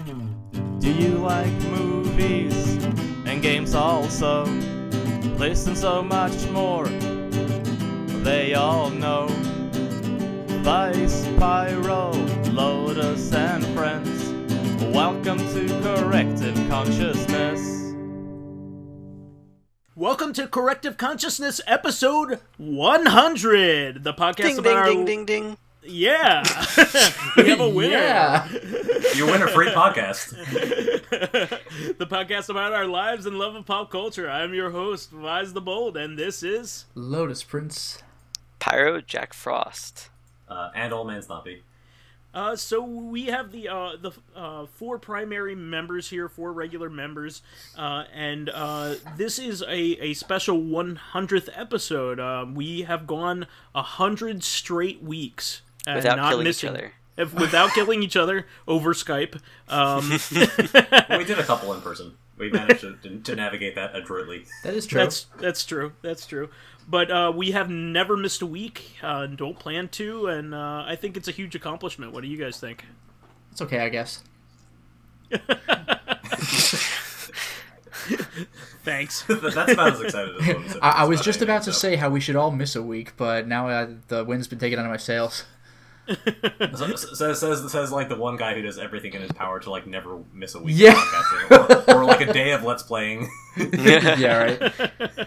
Do you like movies and games also? Listen, so much more they all know. Vice, Pyro, Lotus, and friends, welcome to Corrective Consciousness. Welcome to Corrective Consciousness, episode 100, the podcast ding, about ding, ding, ding, ding. Yeah, we have a winner. Yeah. Your winner for podcast. The podcast about our lives and love of pop culture. I'm your host, vysethebold, and this is Lotus Prince, PyroJackFrost, and Old Man Stompy. So we have the four primary members here, four regular members, and this is a special 100th episode. We have gone 100 straight weeks without not killing missing, each other. Without killing each other over Skype. We did a couple in person. We managed to navigate that adroitly. That is true. That's true. That's true. But we have never missed a week, don't plan to, and I think it's a huge accomplishment. What do you guys think? It's okay, I guess. Thanks. That's about as excited as Lotus. I was just about to say how we should all miss a week, but now the wind's been taken out of my sails. says like the one guy who does everything in his power to like never miss a week Yeah. of podcasting, or like a day of Let's Playing. Yeah, right.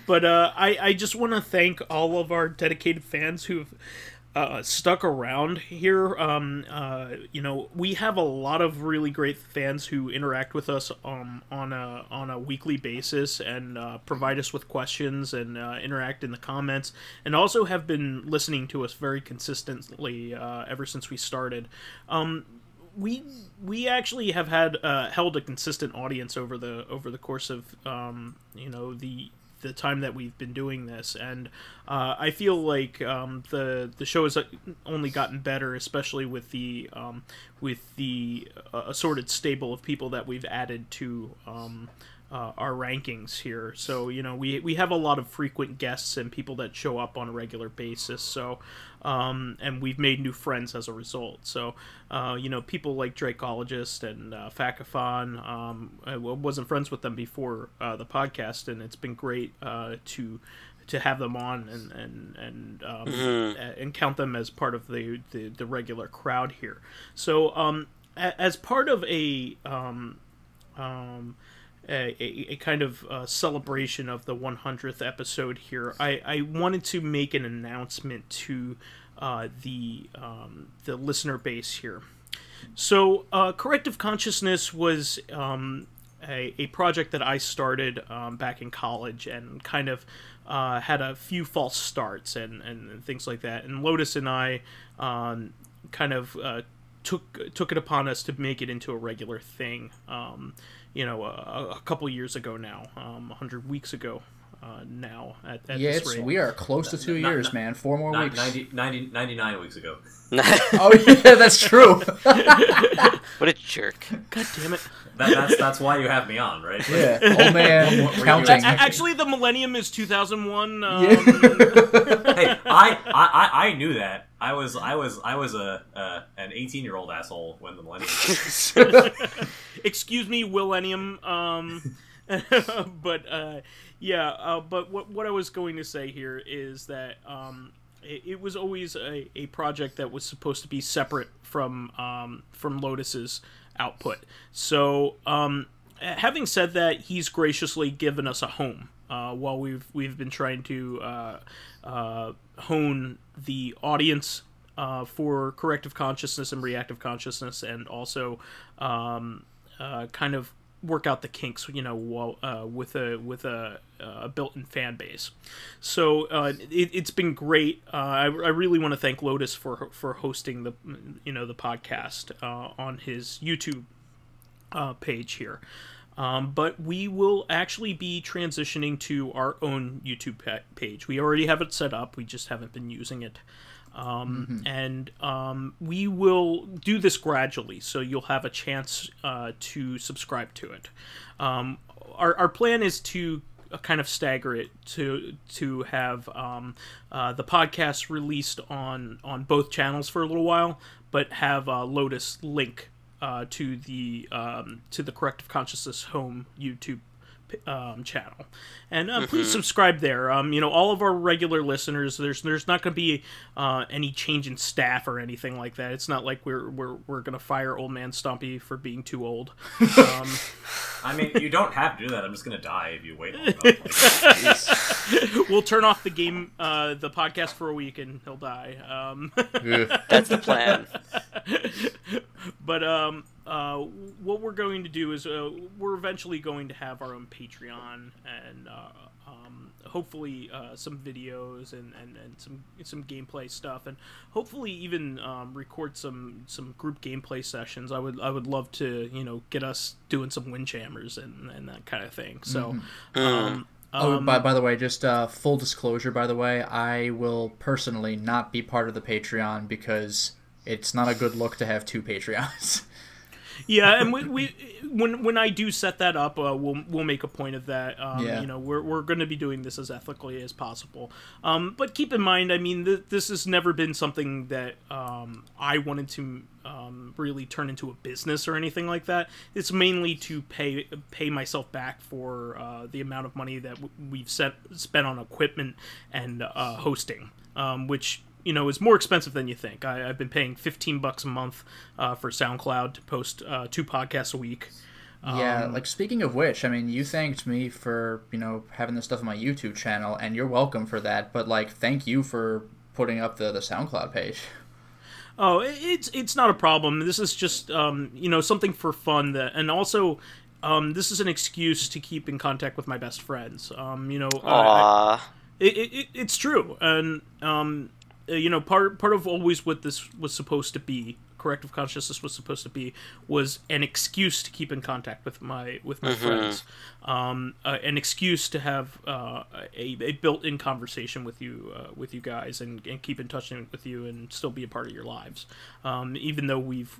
But I just want to thank all of our dedicated fans who've stuck around here. You know, we have a lot of really great fans who interact with us on a weekly basis and provide us with questions and interact in the comments, and also have been listening to us very consistently ever since we started. We actually have had held a consistent audience over the course of you know, the time that we've been doing this, and I feel like the show has only gotten better, especially with the assorted stable of people that we've added to our rankings here. So, you know, we have a lot of frequent guests and people that show up on a regular basis. So, and we've made new friends as a result. So, you know, people like Drakeologist and Facathon, I wasn't friends with them before the podcast, and it's been great to have them on and count them as part of the regular crowd here. So, as part of a kind of celebration of the 100th episode here, I wanted to make an announcement to the listener base here. So, Corrective Consciousness was a project that I started back in college, and kind of had a few false starts and things like that. And Lotus and I kind of took it upon us to make it into a regular thing. You know, a couple years ago now, 100 weeks ago now at this rate. We are close to 2 years, man. 4 more weeks. 99 weeks ago. Oh, yeah, that's true. What a jerk. God damn it. That's why you have me on, right? Yeah, old man counting. Actually, the millennium is 2001. Hey, I knew that. I was an 18-year-old asshole when the millennium. Excuse me, Willennium. But yeah. But what I was going to say here is that it was always a project that was supposed to be separate from Lotus's output. So, having said that, he's graciously given us a home while we've been trying to hone the audience for Corrective Consciousness and Reactive Consciousness, and also kind of work out the kinks, you know, with a built-in fan base. So it's been great. I really want to thank Lotus for hosting the podcast on his YouTube page here. But we will actually be transitioning to our own YouTube page. We already have it set up. We just haven't been using it. And we will do this gradually, so you'll have a chance to subscribe to it. Our plan is to kind of stagger it to have the podcast released on both channels for a little while, but have Lotus link to the Corrective Consciousness home YouTube channel, and please subscribe there. All of our regular listeners, there's not going to be any change in staff or anything like that. It's not like we're going to fire Old Man Stompy for being too old. I mean, you don't have to do that. I'm just going to die if you wait long enough. We'll turn off the podcast for a week and he'll die. That's the plan. But what we're going to do is we're eventually going to have our own Patreon and hopefully some videos and some gameplay stuff, and hopefully even record some group gameplay sessions. I would love to get us doing some windjammers and that kind of thing. So. By the way, just full disclosure, by the way, I will personally not be part of the Patreon because it's not a good look to have 2 Patreons. Yeah, and when I do set that up, we'll make a point of that. We're going to be doing this as ethically as possible. But keep in mind, I mean, this has never been something that I wanted to really turn into a business or anything like that. It's mainly to pay myself back for the amount of money that we've spent on equipment and hosting, which is more expensive than you think. I've been paying $15 a month for SoundCloud to post 2 podcasts a week. Yeah, speaking of which, I mean, you thanked me for, having this stuff on my YouTube channel, and you're welcome for that, but, thank you for putting up the SoundCloud page. Oh, it's not a problem. This is just, something for fun, and also, this is an excuse to keep in contact with my best friends. It's true, and, part of always what this was supposed to be, Corrective Consciousness was supposed to be, was an excuse to keep in contact with my friends, an excuse to have a built-in conversation with you guys, and keep in touch with you and still be a part of your lives, even though we've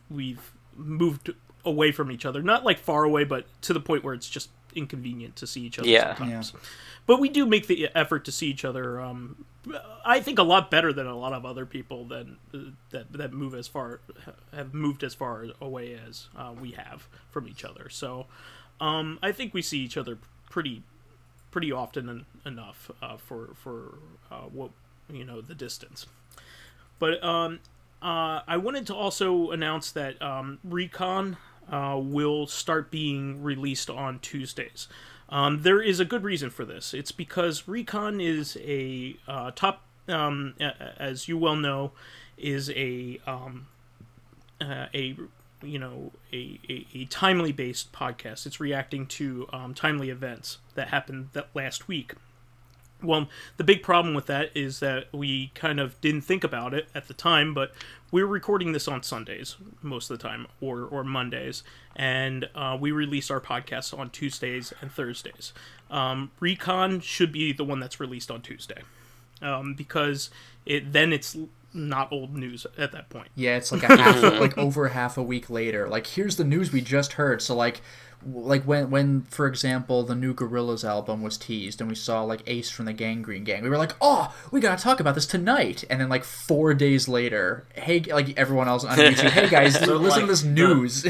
moved away from each other, not far away, but to the point where it's just inconvenient to see each other sometimes. Yeah. But we do make the effort to see each other. I think a lot better than a lot of other people that have moved as far away as we have from each other. So I think we see each other pretty often enough for what the distance. But I wanted to also announce that Recon will start being released on Tuesdays. There is a good reason for this. It's because Recon is a top, as you well know, is a timely based podcast. It's reacting to timely events that happened that last week. Well, the big problem with that is that we kind of didn't think about it at the time, but we're recording this on Sundays most of the time, or Mondays, and we release our podcasts on Tuesdays and Thursdays. Recon should be the one that's released on Tuesday, because it's not old news at that point. Yeah, it's over half a week later. Here's the news we just heard. So when for example the new Gorillaz album was teased and we saw Ace from the Gangrene Gang, we were like, oh, we gotta talk about this tonight. And then 4 days later, hey, everyone else on YouTube, hey guys, listen to this news.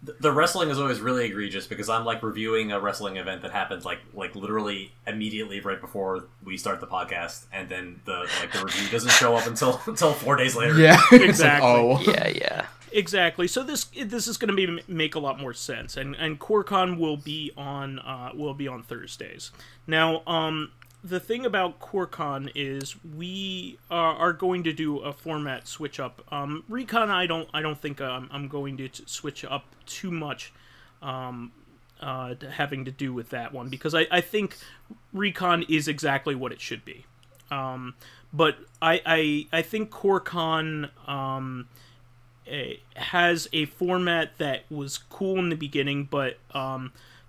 The wrestling is always really egregious because I'm reviewing a wrestling event that happens literally immediately right before we start the podcast, and then the review doesn't show up until 4 days later. Yeah, exactly. Yeah. Exactly. So this is going to make a lot more sense, and CoreCon will be on Thursdays. Now, the thing about CoreCon is we are going to do a format switch up. Recon, I don't think I'm going to switch up too much, having to do with that one, because I think Recon is exactly what it should be. But I think CoreCon has a format that was cool in the beginning, but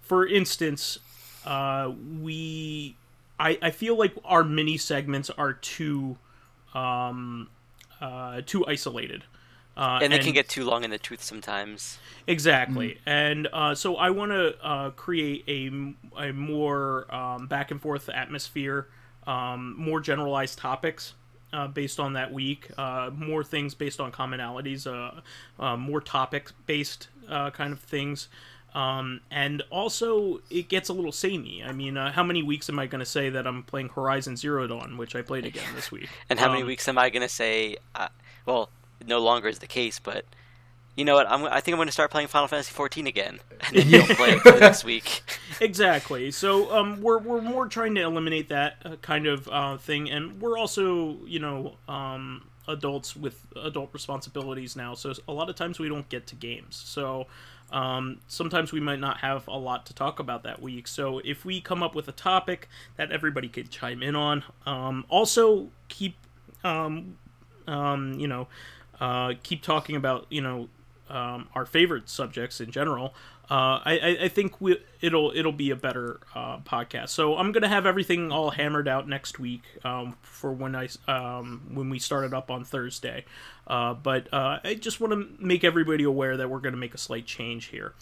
for instance, I feel like our mini segments are too isolated, and they can get too long in the tooth sometimes. Exactly, and so I want to create a more back and forth atmosphere, more generalized topics. based on that week, more things based on commonalities, more topic-based kind of things. And also, it gets a little samey. I mean, how many weeks am I going to say that I'm playing Horizon Zero Dawn, which I played again this week? And how many weeks am I going to say, well, it no longer is the case, but you know what? I think I'm going to start playing Final Fantasy XIV again, and then you'll play it for the next week. Exactly. So we're more trying to eliminate that kind of thing, and we're also, you know, adults with adult responsibilities now. So a lot of times we don't get to games. So sometimes we might not have a lot to talk about that week. So if we come up with a topic that everybody could chime in on, also keep keep talking about, you know, our favorite subjects in general. I think it'll be a better podcast. So I'm gonna have everything all hammered out next week for when we start it up on Thursday. But I just want to make everybody aware that we're gonna make a slight change here.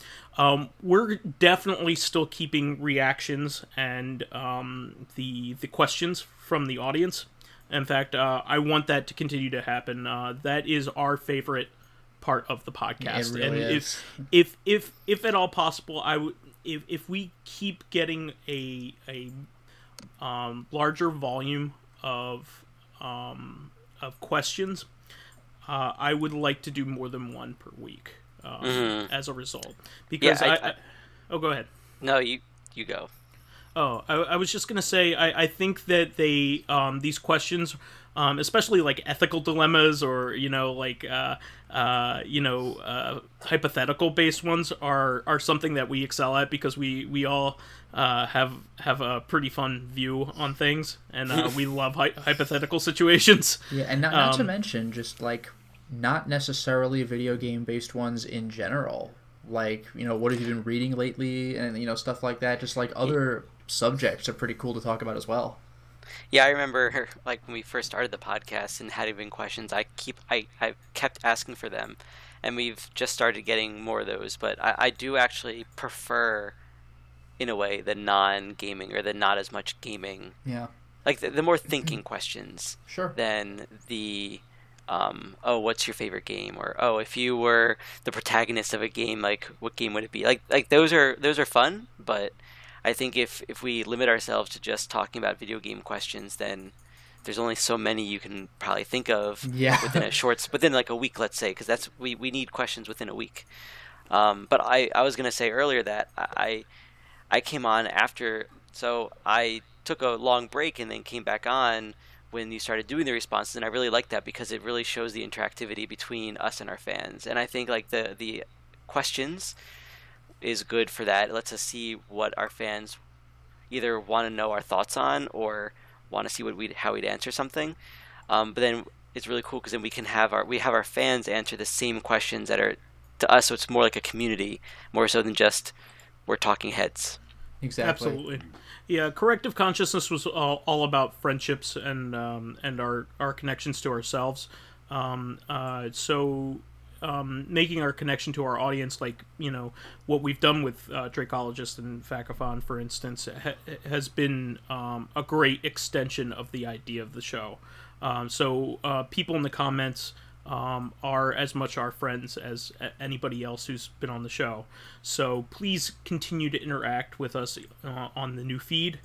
We're definitely still keeping reactions and the questions from the audience. In fact, I want that to continue to happen. That is our favorite part of the podcast. It really and is. if at all possible, I would, if we keep getting a larger volume of questions, I would like to do more than one per week as a result. Because oh, go ahead. No, you go. Oh, I was just gonna say, I think that they these questions, especially like ethical dilemmas or, you know, like hypothetical based ones are something that we excel at, because we all have a pretty fun view on things, and we love hypothetical situations. Yeah, and not to mention just like not necessarily video game based ones in general. Like, you know, what have you been reading lately, and, you know, stuff like that. Just like other subjects are pretty cool to talk about as well. Yeah, I remember like when we first started the podcast and had even questions, I kept asking for them, and we've just started getting more of those. But I do actually prefer, in a way, the non-gaming or the not as much gaming. Yeah. Like the more thinking questions. Sure. Than the oh, what's your favorite game? Or, oh, if you were the protagonist of a game, like what game would it be? Like those are fun, but I think if we limit ourselves to just talking about video game questions, then there's only so many you can probably think of within like a week, let's say, because that's we need questions within a week. But I was gonna say earlier that I came on after, so I took a long break and then came back on when you started doing the responses, and I really like that because it really shows the interactivity between us and our fans. And I think like the questions is good for that. It lets us see what our fans either want to know our thoughts on or want to see how we'd answer something. But then it's really cool because then we have our fans answer the same questions that are to us, so it's more like a community, more so than just we're talking heads. Exactly. Absolutely. Yeah, Corrective Consciousness was all about friendships and our connections to ourselves. Making our connection to our audience, like, you know, what we've done with Dracologist and Facathon, for instance, has been a great extension of the idea of the show. So people in the comments are as much our friends as anybody else who's been on the show. So please continue to interact with us on the new feed.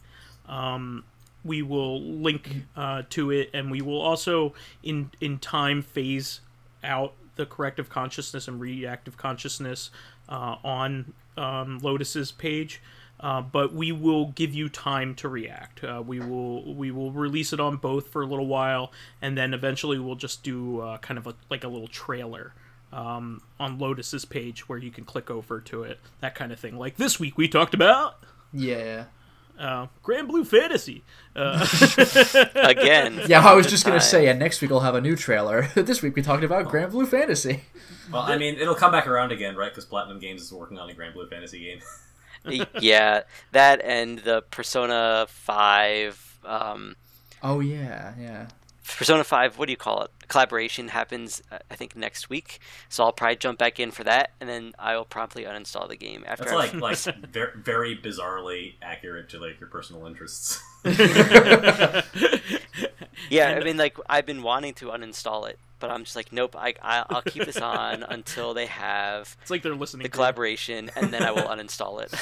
We will link to it, and we will also in time phase out the Corrective Consciousness and Reactive Consciousness on Lotus's page. But we will give you time to react. We will release it on both for a little while, and then eventually we'll just do kind of like a little trailer on Lotus's page where you can click over to it, that kind of thing. Like this week we talked about Grand Blue Fantasy. Again. Yeah, I was just going to say, and next week we'll have a new trailer. This week we talked about Grand Blue Fantasy. Well, I mean, it'll come back around again, right? Because Platinum Games is working on a Grand Blue Fantasy game. Yeah, that and the Persona 5... oh, yeah. Persona 5, what do you call it? Collaboration happens, I think, next week. So I'll probably jump back in for that, and then I will promptly uninstall the game after. That's like very, very bizarrely accurate to like your personal interests. Yeah, And- I mean, like, I've been wanting to uninstall it, but I'm just like, nope, I'll keep this on until they have It's like they're listening the to collaboration, and then I will uninstall it.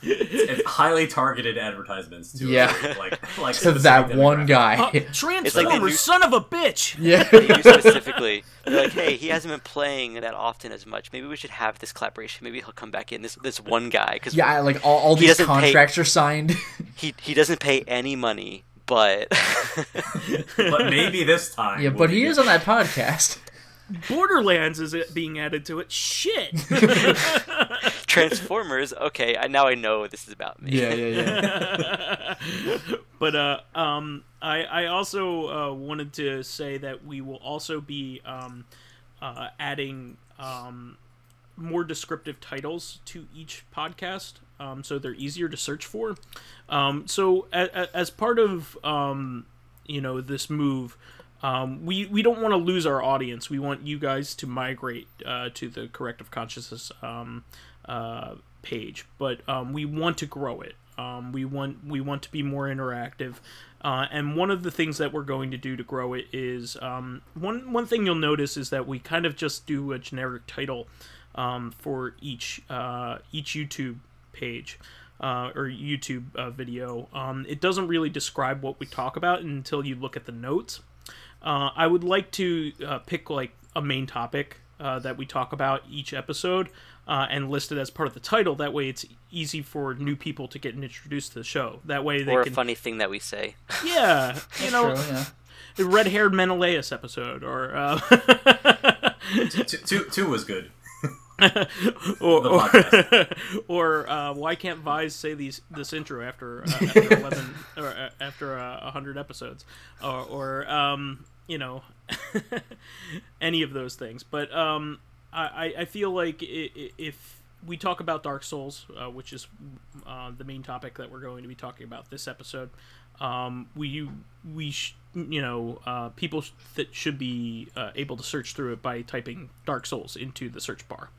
It's highly targeted advertisements to Yeah. like To specific that one demographic. guy. Transformers, son of a bitch! Yeah. They do specifically. They're like, hey, he hasn't been playing that often as much. Maybe we should have this collaboration. Maybe he'll come back in. This one guy, because Yeah, like all He these doesn't pay- contracts are signed. he doesn't pay any money, but But maybe this time. Yeah, will but be he is on that podcast. Borderlands is being added to it. Shit! Transformers. Okay, now I know this is about me. Yeah. But I also wanted to say that we will also be adding more descriptive titles to each podcast, so they're easier to search for. So as part of this move, we don't want to lose our audience. We want you guys to migrate to the Corrective Consciousness page, but we want to grow it. We want to be more interactive, and one of the things that we're going to do to grow it is one thing you'll notice is that we kind of just do a generic title for each YouTube page. Or YouTube video. It doesn't really describe what we talk about until you look at the notes. I would like to pick like a main topic that we talk about each episode and list it as part of the title. That way it's easy for new people to get introduced to the show. That way they Or can... a funny thing that we say. Yeah, True, yeah. the red-haired Menelaus episode, or... Two was good. or why can't Vise say this intro after 11 or after 100 episodes, or any of those things. But I feel like if we talk about Dark Souls, which is the main topic that we're going to be talking about this episode, people that should be able to search through it by typing Dark Souls into the search bar.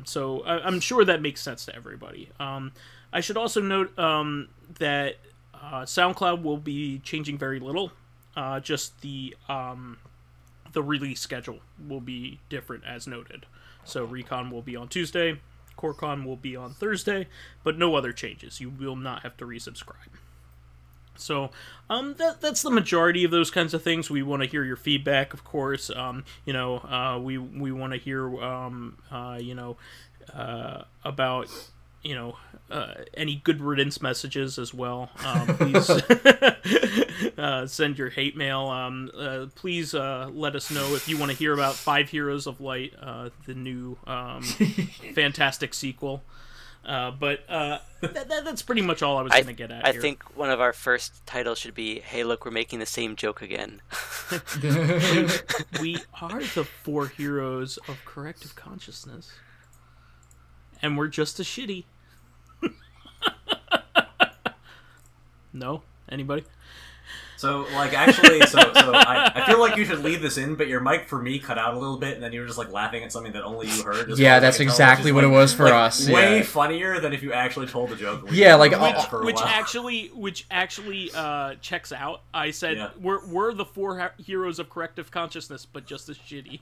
So I'm sure that makes sense to everybody. I should also note that SoundCloud will be changing very little. Just the release schedule will be different, as noted. So Recon will be on Tuesday, CoreCon will be on Thursday, but no other changes. You will not have to resubscribe. So that's the majority of those kinds of things. We want to hear your feedback, of course. We want to hear about any good riddance messages as well. Please send your hate mail. Please let us know if you want to hear about 5 Heroes of Light, the new fantastic sequel. But that's pretty much all I was going to get at I here. think one of our first titles should be, hey, look, we're making the same joke again. We are the 4 heroes of Corrective Consciousness. And we're just as shitty. No? Anybody? So, like, actually, I feel like you should leave this in, but your mic for me cut out a little bit, and then you were just, like, laughing at something that only you heard. Yeah, that's exactly what it was for us. Way Yeah. funnier than if you actually told the joke. Yeah, like, Which actually checks out. I said we're the 4 heroes of Corrective Consciousness, but just as shitty.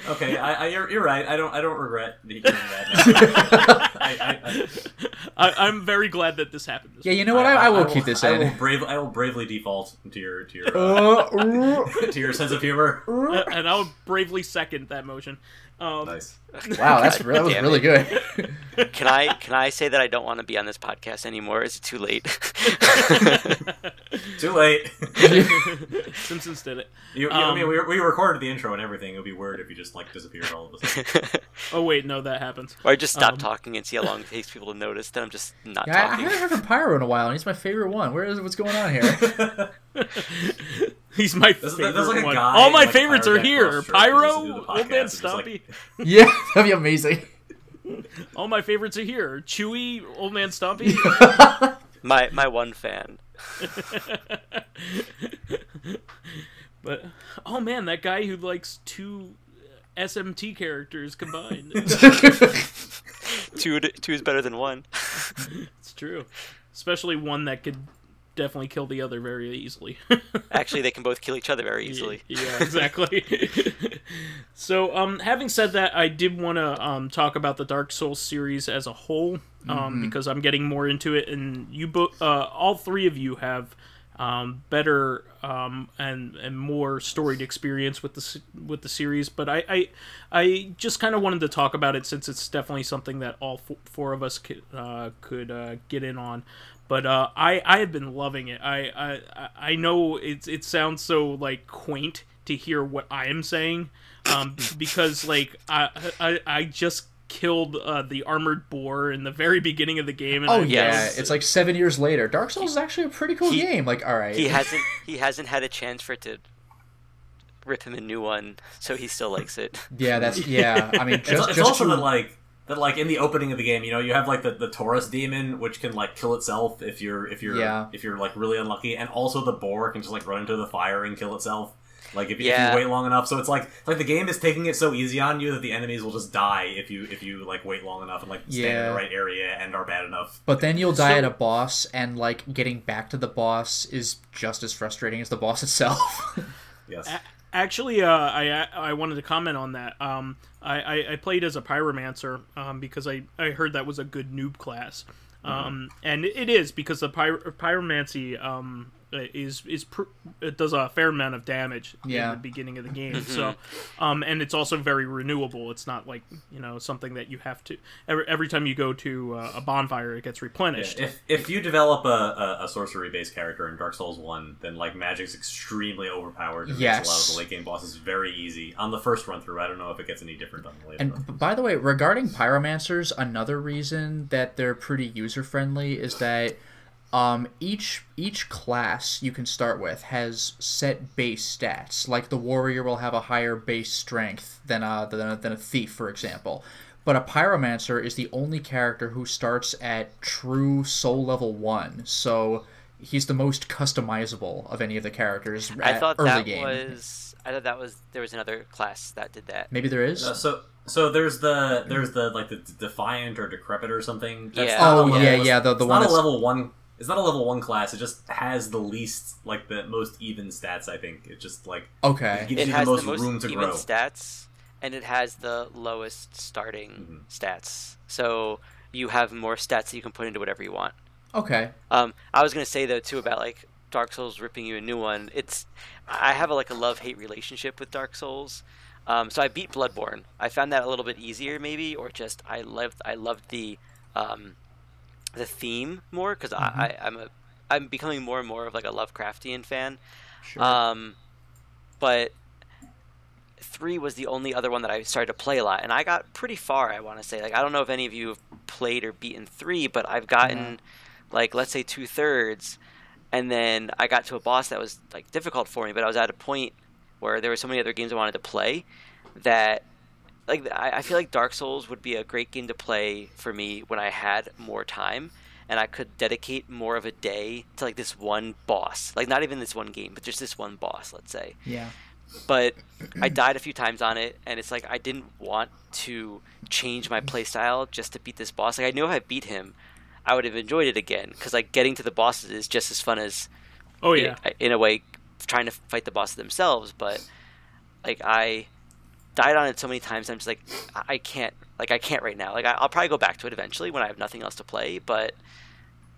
Okay, you're right. I don't regret hearing that. I'm very glad that this happened. Yeah, you know what? I will keep this in. I will bravely default to your to your sense of humor. And I'll bravely second that motion. Nice. Wow, that was really good. Can I say that I don't want to be on this podcast anymore? Is it too late? Too late. Simpsons did it. I mean, we recorded the intro and everything. It would be weird if you just like disappeared all of a sudden. Oh wait, no, that happens. Or I just stop talking and see how long it takes people to notice that I'm just not Yeah, I talking. haven't heard from Pyro in a while, and he's my favorite one. What's going on here? He's my There's favorite like a one. guy All my in, like, favorites are PyroJackFrost here. shirt who Pyro, listens to the Old podcast Man and just, like, Stompy. Yeah, that'd be amazing. All my favorites are here. Chewy, Old Man Stompy. My one fan. But oh man, that guy who likes 2 SMT characters combined. Two is better than one. It's true, especially one that could definitely kill the other very easily. Actually, they can both kill each other very easily. Yeah, exactly. So, having said that, I did want to talk about the Dark Souls series as a whole, because I'm getting more into it, and all three of you have better and more storied experience with the series. But I just kind of wanted to talk about it since it's definitely something that all four of us could get in on. But I have been loving it. I know it sounds so like quaint to hear what I am saying, because like I just killed the armored boar in the very beginning of the game. And it's like 7 years later. Dark Souls is actually a pretty cool game. Like, all right, he hasn't had a chance for it to rip him a new one, so he still likes it. Yeah, I mean, it's also that like in the opening of the game, you have like the Taurus demon, which can like kill itself if you're like really unlucky, and also the boar can just like run into the fire and kill itself. Like if you wait long enough, so it's like the game is taking it so easy on you that the enemies will just die if you like wait long enough and like stand in the right area and are bad enough. But then you'll die at a boss, and like getting back to the boss is just as frustrating as the boss itself. Yes. Actually, I wanted to comment on that. I played as a pyromancer because I heard that was a good noob class, and it is, because the pyromancy it does a fair amount of damage in the beginning of the game. So, and it's also very renewable. It's not like something that you have to every time you go to a bonfire it gets replenished. Yeah, if you develop a sorcery based character in Dark Souls 1, then like magic's extremely overpowered. It makes a lot of the late game bosses very easy on the first run through. I don't know if it gets any different on the later. And by the way, regarding pyromancers, another reason that they're pretty user friendly is that each class you can start with has set base stats. Like the warrior will have a higher base strength than a thief, for example. But a pyromancer is the only character who starts at true soul level 1, so he's the most customizable of any of the characters early game. I thought that was there was another class that did that. Maybe there is. So there's the like the Defiant or Decrepit or something. The one not a level 1. It's not a level 1 class. It just has the least, like the most even stats. I think it just like it gives you the most room to even grow. Stats, and it has the lowest starting stats. So you have more stats that you can put into whatever you want. Okay. I was gonna say though too about like Dark Souls ripping you a new one. I have a love-hate relationship with Dark Souls. So I beat Bloodborne. I found that a little bit easier maybe, or just I loved the theme more, because I'm becoming more and more of like a Lovecraftian fan. Sure. But 3 was the only other one that I started to play a lot, and I got pretty far. I want to say, like, I don't know if any of you have played or beaten 3, but I've gotten like, let's say 2/3, and then I got to a boss that was like difficult for me, but I was at a point where there were so many other games I wanted to play that. Like, I feel like Dark Souls would be a great game to play for me when I had more time and I could dedicate more of a day to like this one boss. Like, not even this one game, but just this one boss, let's say. Yeah. But I died a few times on it, and it's like I didn't want to change my playstyle just to beat this boss. Like, I knew if I beat him, I would have enjoyed it again, because like getting to the bosses is just as fun as in a way trying to fight the bosses themselves. But like, I died on it so many times, I'm just like, I can't right now. Like, I'll probably go back to it eventually when I have nothing else to play, but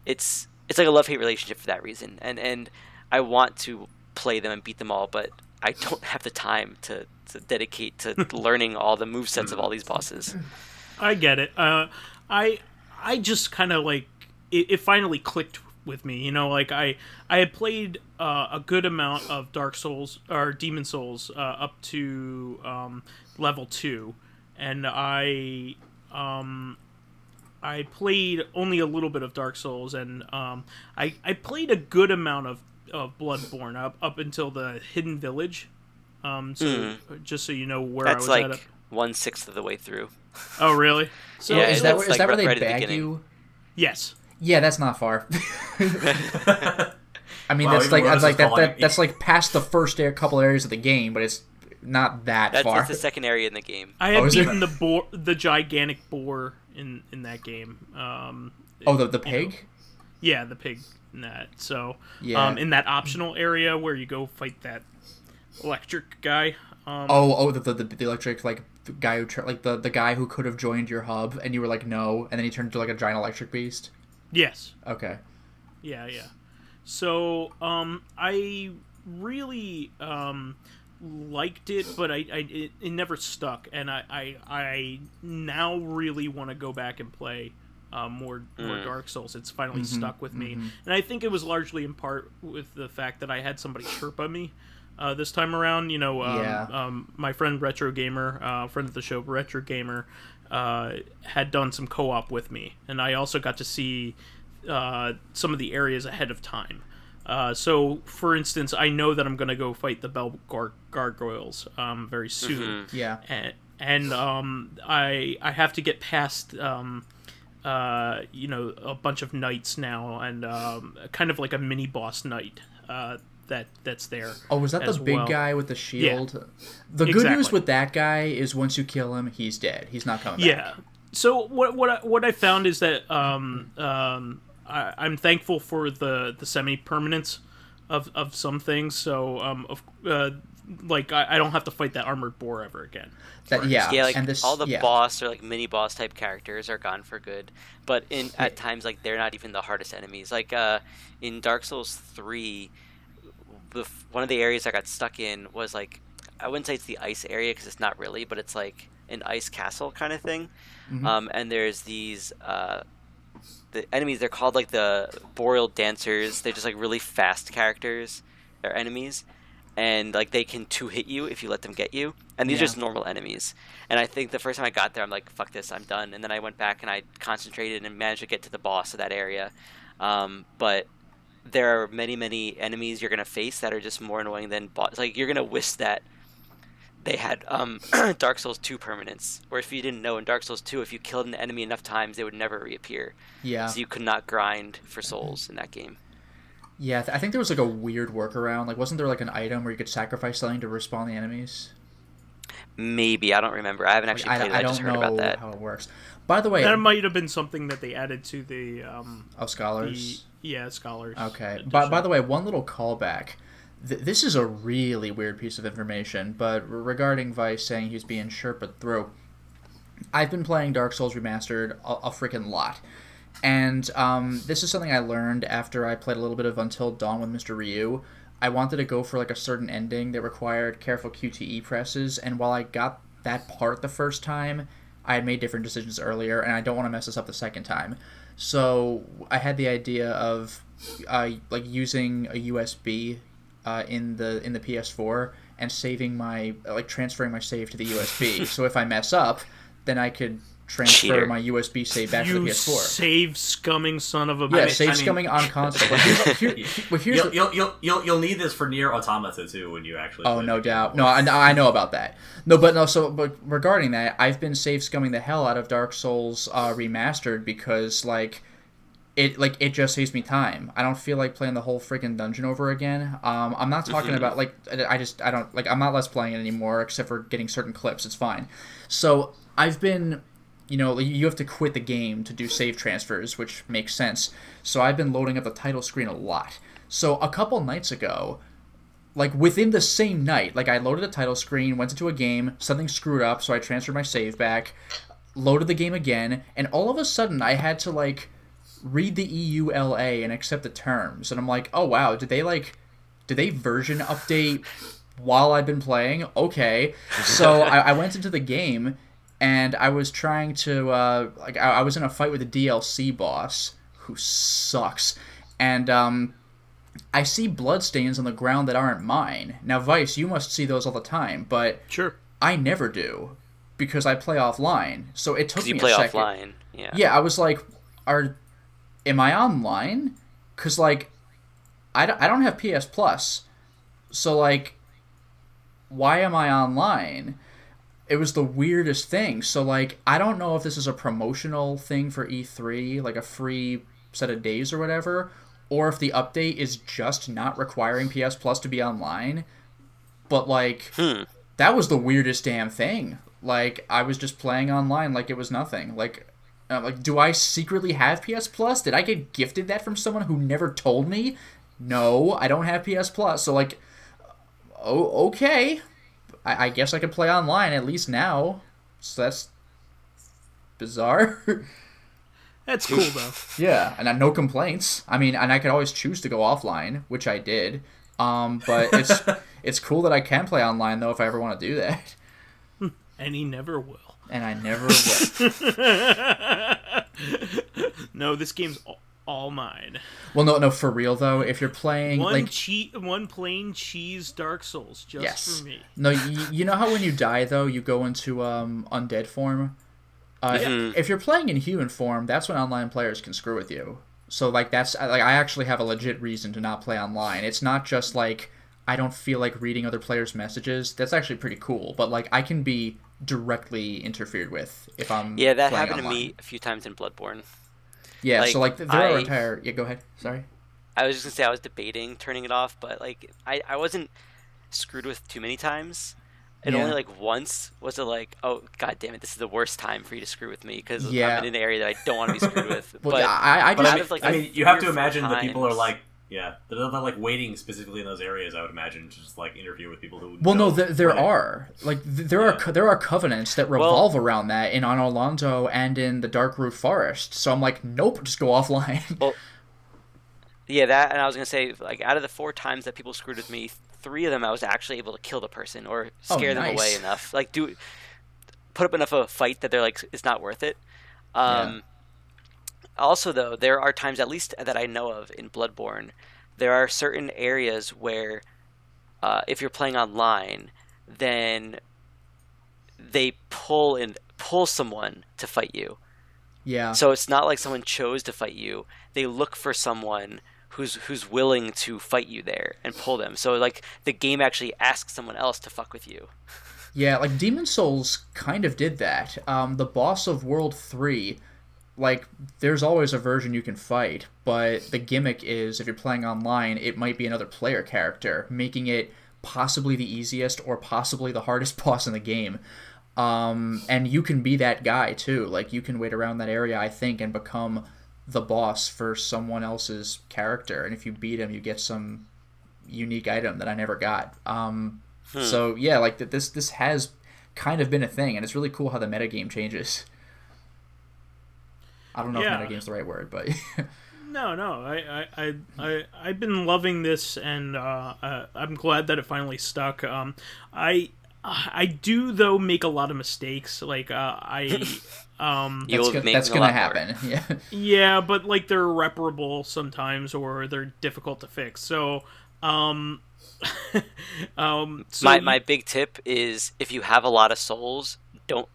it's like a love-hate relationship for that reason, and I want to play them and beat them all, but I don't have the time to dedicate to learning all the movesets of all these bosses. I get it. I just kind of like it finally clicked with me, like I had played a good amount of Dark Souls or Demon Souls up to level 2, and I played only a little bit of Dark Souls, and I played a good amount of Bloodborne up until the Hidden Village. Just so you know where that's I was like 1/6 of the way through. Oh, really? So yeah, is that where they bag you? Yes. Yeah, that's not far. I mean, that's that's like past the first couple areas of the game, but it's not far. That's the second area in the game. I had beaten the gigantic boar in that game. The pig? Yeah, the pig net. So, Yeah. In that optional area where you go fight that electric guy. The electric, like, the guy who the guy who could have joined your hub, and you were like no, and then he turned into like a giant electric beast. Yes. Okay. Yeah. So, I really liked it, but it never stuck, and I now really want to go back and play more Dark Souls. It's finally stuck with me, and I think it was largely in part with the fact that I had somebody Sherpa me this time around. You know, my friend Retro Gamer, friend of the show, Retro Gamer, had done some co-op with me, and I also got to see some of the areas ahead of time. So, for instance, I know that I'm going to go fight the Bell Gargoyles very soon. Yeah. And I have to get past a bunch of knights now, and kind of like a mini boss knight that's there. Oh, was that the big guy with the shield? Yeah. The good news with that guy is once you kill him, he's dead. He's not coming back. Yeah. So what I found is that I'm thankful for the semi-permanence of some things. So I don't have to fight that armored boar ever again. Like, and all the boss or like mini boss type characters are gone for good. But at times, like, they're not even the hardest enemies. Like in Dark Souls 3, one of the areas I got stuck in was like, I wouldn't say it's the ice area because it's not really, but it's like an ice castle kind of thing. And there's these the enemies. They're called like the Boreal Dancers. They're just like really fast characters. They're enemies. And like they can 2-hit you if you let them get you, and these are just normal enemies. And I think the first time I got there, I'm like, "Fuck this, I'm done." And then I went back and I concentrated and managed to get to the boss of that area. But there are many enemies you're gonna face that are just more annoying than boss. Like, you're gonna wish that they had Dark Souls 2 permanence, where if you didn't know, in Dark Souls 2, if you killed an enemy enough times, they would never reappear. Yeah. So you could not grind for souls in that game. Yeah, I think there was like a weird workaround. Like, wasn't there like an item where you could sacrifice something to respawn the enemies? Maybe, I don't remember. I haven't actually played it. I just heard about that. I don't know how it works. By the way, that might have been something that they added to the scholars. Scholars. Okay. By the way, one little callback. This is a really weird piece of information, but regarding Vice saying he's being Sherpa'd through, I've been playing Dark Souls Remastered a freaking lot. And this is something I learned after I played a little bit of Until Dawn with Mr. Ryu. I wanted to go for like a certain ending that required careful QTE presses, and while I got that part the first time, I had made different decisions earlier, and I don't want to mess this up the second time. So I had the idea of like using a USB in the PS4 and saving transferring my save to the USB. So if I mess up, then I could transfer my USB save back to the PS4. You save scumming son of a bitch. Yeah, scumming on console. You'll need this for Nier Automata too when you actually. Oh, no doubt. No, I know about that. But regarding that, I've been save scumming the hell out of Dark Souls Remastered because it just saves me time. I don't feel like playing the whole freaking dungeon over again. I'm not talking about I'm not less playing it anymore except for getting certain clips. It's fine. So I've been. You have to quit the game to do save transfers, which makes sense. So I've been loading up the title screen a lot. So a couple nights ago, like within the same night, like I loaded the title screen, went into a game, something screwed up, so I transferred my save back, loaded the game again, and all of a sudden I had to like read the EULA and accept the terms. And I'm like, oh wow, did they version update while I've been playing? Okay. So I went into the game. And I was trying to, I was in a fight with a DLC boss, who sucks, and I see bloodstains on the ground that aren't mine. Now, Vice, you must see those all the time, but sure, I never do, because I play offline, so it took me a second. You play offline, yeah. Yeah, I was like, am I online? Because, like, I don't have PS Plus, so, like, why am I online? It was the weirdest thing. So, like, I don't know if this is a promotional thing for E3, like a free set of days or whatever, or if the update is just not requiring PS Plus to be online. But, like, that was the weirdest damn thing. Like, I was just playing online like it was nothing. Like, And I'm like, do I secretly have PS Plus? Did I get gifted that from someone who never told me? No, I don't have PS Plus. So, like, oh, okay. I guess I can play online, at least now. So that's bizarre. That's cool, though. Yeah, and no complaints. I mean, and I could always choose to go offline, which I did. But it's cool that I can play online, though, if I ever want to do that. And he never will. And I never will. No, this game's all mine. Well, no, for real though. If you're playing one plain cheese Dark Souls just for me. No, you know how when you die though, you go into undead form. If you're playing in human form, that's when online players can screw with you. So like that's like I actually have a legit reason to not play online. It's not just like I don't feel like reading other players' messages. That's actually pretty cool. But like I can be directly interfered with if I'm that playing happened online. to me a few times in Bloodborne. Yeah, like, so like there are entire. Yeah, go ahead. Sorry. I was just gonna say I was debating turning it off, but like I wasn't screwed with too many times. And only like once was it like, oh god damn it, this is the worst time for you to screw with me because I'm in an area that I don't want to be screwed with. Well, but I mean, you have to imagine that people are like. Yeah, they're like waiting specifically in those areas. I would imagine to just like interview with people who. Well, no, there are there are covenants that revolve around that in on Orlando and in the Darkroot Forest. So I'm like, nope, just go offline. Well, yeah, that, and I was gonna say like out of the 4 times that people screwed with me, 3 of them I was actually able to kill the person or scare them away enough, like put up enough of a fight that they're like it's not worth it. Also, though, there are times, at least that I know of in Bloodborne, there are certain areas where, if you're playing online, then they pull someone to fight you. Yeah. So it's not like someone chose to fight you. They look for someone who's willing to fight you there and pull them. So like the game actually asks someone else to fuck with you. Yeah, like Demon Souls kind of did that. The boss of World 3. Like, there's always a version you can fight, but the gimmick is, if you're playing online, it might be another player character, making it possibly the easiest or possibly the hardest boss in the game. And you can be that guy, too. Like, you can wait around that area, I think, and become the boss for someone else's character. And if you beat him, you get some unique item that I never got. So, yeah, like, this has kind of been a thing, and it's really cool how the metagame changes. I don't know if metagame's the right word, but no, I've been loving this, and I'm glad that it finally stuck. I do though make a lot of mistakes. Like that's gonna happen. Yeah. Yeah, but like they're irreparable sometimes, or they're difficult to fix. So. My big tip is if you have a lot of souls, don't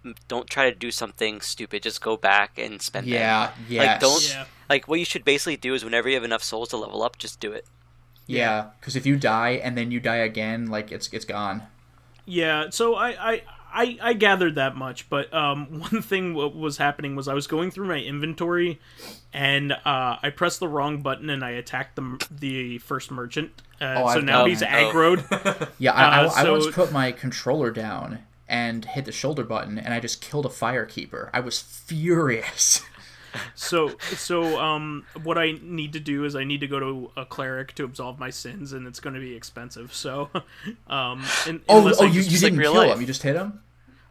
try to do something stupid. Just go back and spend them. Yeah. Like what you should basically do is whenever you have enough souls to level up, just do it. Yeah, because if you die and then you die again, like it's gone. Yeah, so I gathered that much, but one thing what was happening was I was going through my inventory, and I pressed the wrong button and I attacked the first merchant. So now he's aggroed. Yeah, I once put my controller down and hit the shoulder button, and I just killed a firekeeper. I was furious. So what I need to do is I need to go to a cleric to absolve my sins, and it's going to be expensive. So, you didn't kill him? You just hit him?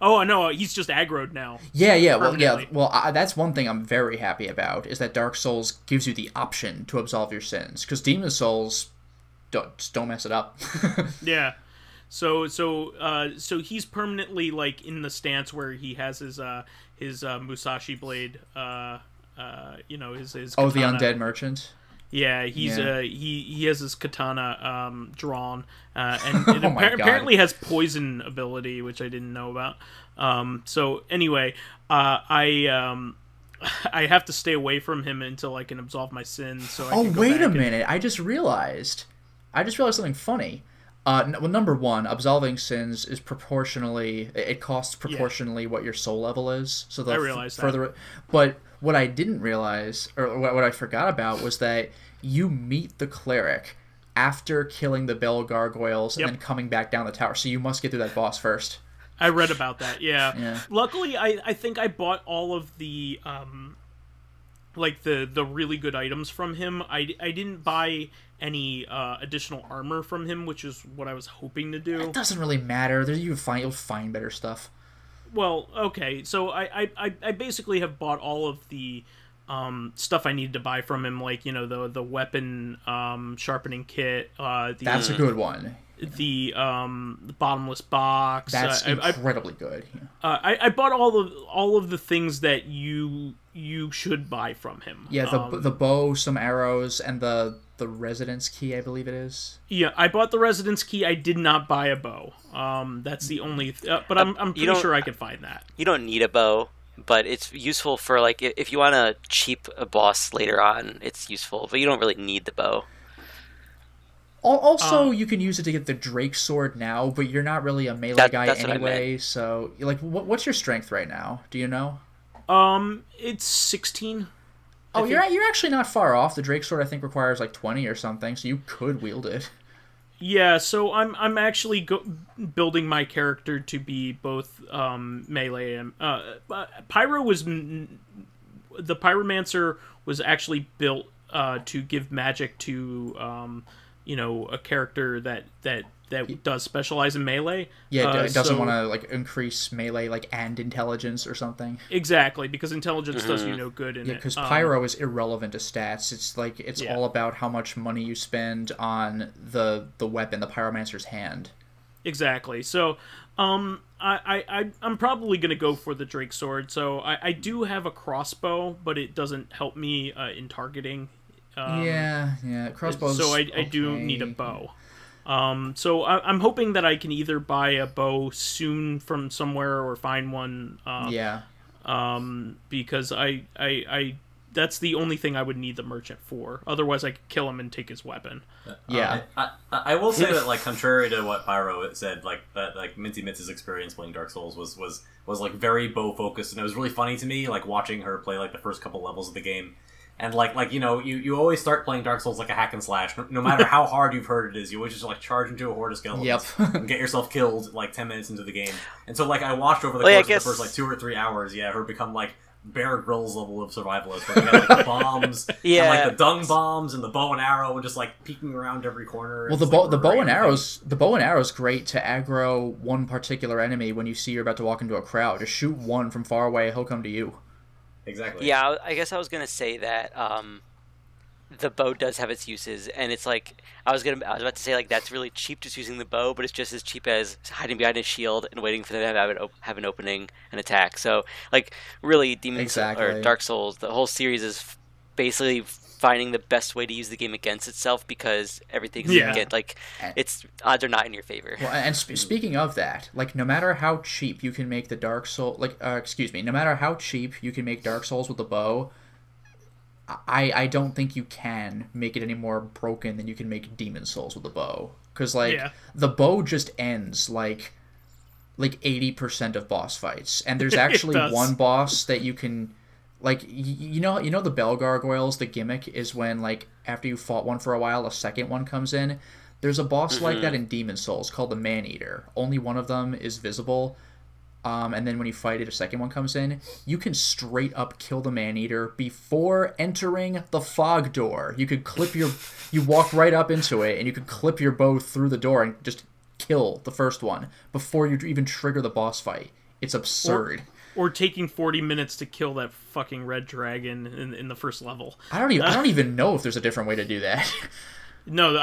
Oh no, he's just aggroed now. Yeah. Well, that's one thing I'm very happy about is that Dark Souls gives you the option to absolve your sins, because Demon Souls don't mess it up. Yeah. So he's permanently like in the stance where he has his Musashi blade, his katana. Oh, the undead merchant. Yeah, he has his katana drawn, and it apparently has poison ability, which I didn't know about. So anyway, I have to stay away from him until I can absolve my sins. So wait a minute! I just realized something funny. Well, number one, absolving sins is proportionally. It costs proportionally what your soul level is. So I realized that. But what I didn't realize, or what I forgot about, was that you meet the cleric after killing the bell gargoyles and then coming back down the tower. So you must get through that boss first. I read about that. Yeah. Yeah. Luckily, I think I bought all of the like the really good items from him. I didn't buy any additional armor from him, which is what I was hoping to do. It doesn't really matter. You'll find better stuff. Well, okay, so I basically have bought all of the stuff I needed to buy from him, like, you know, the weapon sharpening kit. That's a good one. The bottomless box. That's incredibly good. Yeah. I bought all of the things that you should buy from him. Yeah, the bow, some arrows, and the residence key, I believe it is. Yeah, I bought the residence key. I did not buy a bow. That's the only. But I'm pretty sure I could find that. You don't need a bow, but it's useful for, like, if you want to cheap a boss later on. It's useful, but you don't really need the bow. Also, you can use it to get the Drake sword now, but you're not really a melee guy anyway. So, like, what's your strength right now? Do you know? It's 16. Oh, you're actually not far off. The Drake sword, I think, requires like 20 or something, so you could wield it. Yeah, so I'm actually building my character to be both melee and Pyro was the Pyromancer was actually built to give magic to you know, a character that does specialize in melee. Yeah, it doesn't want to like increase melee like and intelligence or something. Exactly, because intelligence does you no good in it. Yeah, because Pyro is irrelevant to stats. It's like it's all about how much money you spend on the weapon, the Pyromancer's hand. Exactly. So, I'm probably gonna go for the Drake sword. So I do have a crossbow, but it doesn't help me in targeting. Crossbows. So I do need a bow. So I'm hoping that I can either buy a bow soon from somewhere or find one. Because I that's the only thing I would need the merchant for. Otherwise, I could kill him and take his weapon. I will say that, like, contrary to what Pyro said, like that, like Minty Mitz's experience playing Dark Souls was like very bow focused, and it was really funny to me, like watching her play like the first couple levels of the game. And, like you know, you always start playing Dark Souls like a hack and slash. No matter how hard you've heard it is, you always just, like, charge into a horde of skeletons and get yourself killed, like, 10 minutes into the game. And so, like, I watched over the course of the first, like, 2 or 3 hours, her become, like, Bear Grylls level of survivalist, where you get, like, the bombs, and, like, the dung bombs, and the bow and arrow, and just, like, peeking around every corner. Well, the bow and arrow is great to aggro one particular enemy when you see you're about to walk into a crowd. Just shoot one from far away, he'll come to you. Exactly. Yeah, I guess I was gonna say that the bow does have its uses, and it's like I was about to say, like, that's really cheap just using the bow, but it's just as cheap as hiding behind a shield and waiting for them to have an opening and attack. So, like, really, or Dark Souls, the whole series is basically finding the best way to use the game against itself, because everything's like, it's odds are not in your favor. Well, and speaking of that, like, no matter how cheap you can make the Dark Soul, no matter how cheap you can make Dark Souls with the bow, I don't think you can make it any more broken than you can make Demon Souls with the bow, because the bow just ends like 80% of boss fights, and there's actually one boss that you can. Like, you know the bell gargoyles, the gimmick is when, like, after you fought one for a while, a second one comes in. There's a boss like that in Demon Souls called the Man-Eater. Only one of them is visible, and then when you fight it, a second one comes in. You can straight up kill the Man-Eater before entering the fog door. You could you walk right up into it, and you could clip your bow through the door and just kill the first one before you even trigger the boss fight. It's absurd. Or taking 40 minutes to kill that fucking red dragon in the first level. I don't even know if there's a different way to do that. No,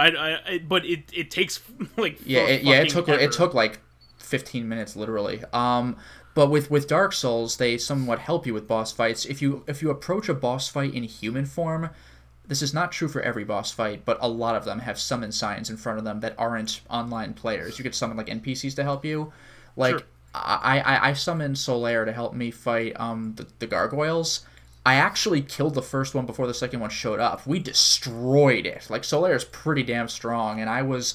but it takes like it took like 15 minutes literally. But with Dark Souls, they somewhat help you with boss fights. If you approach a boss fight in human form, this is not true for every boss fight, but a lot of them have summon signs in front of them that aren't online players. You could summon like NPCs to help you, like. Sure. I summoned Solaire to help me fight the gargoyles. I actually killed the first one before the second one showed up. We destroyed it. Like, Solaire's pretty damn strong, and I was...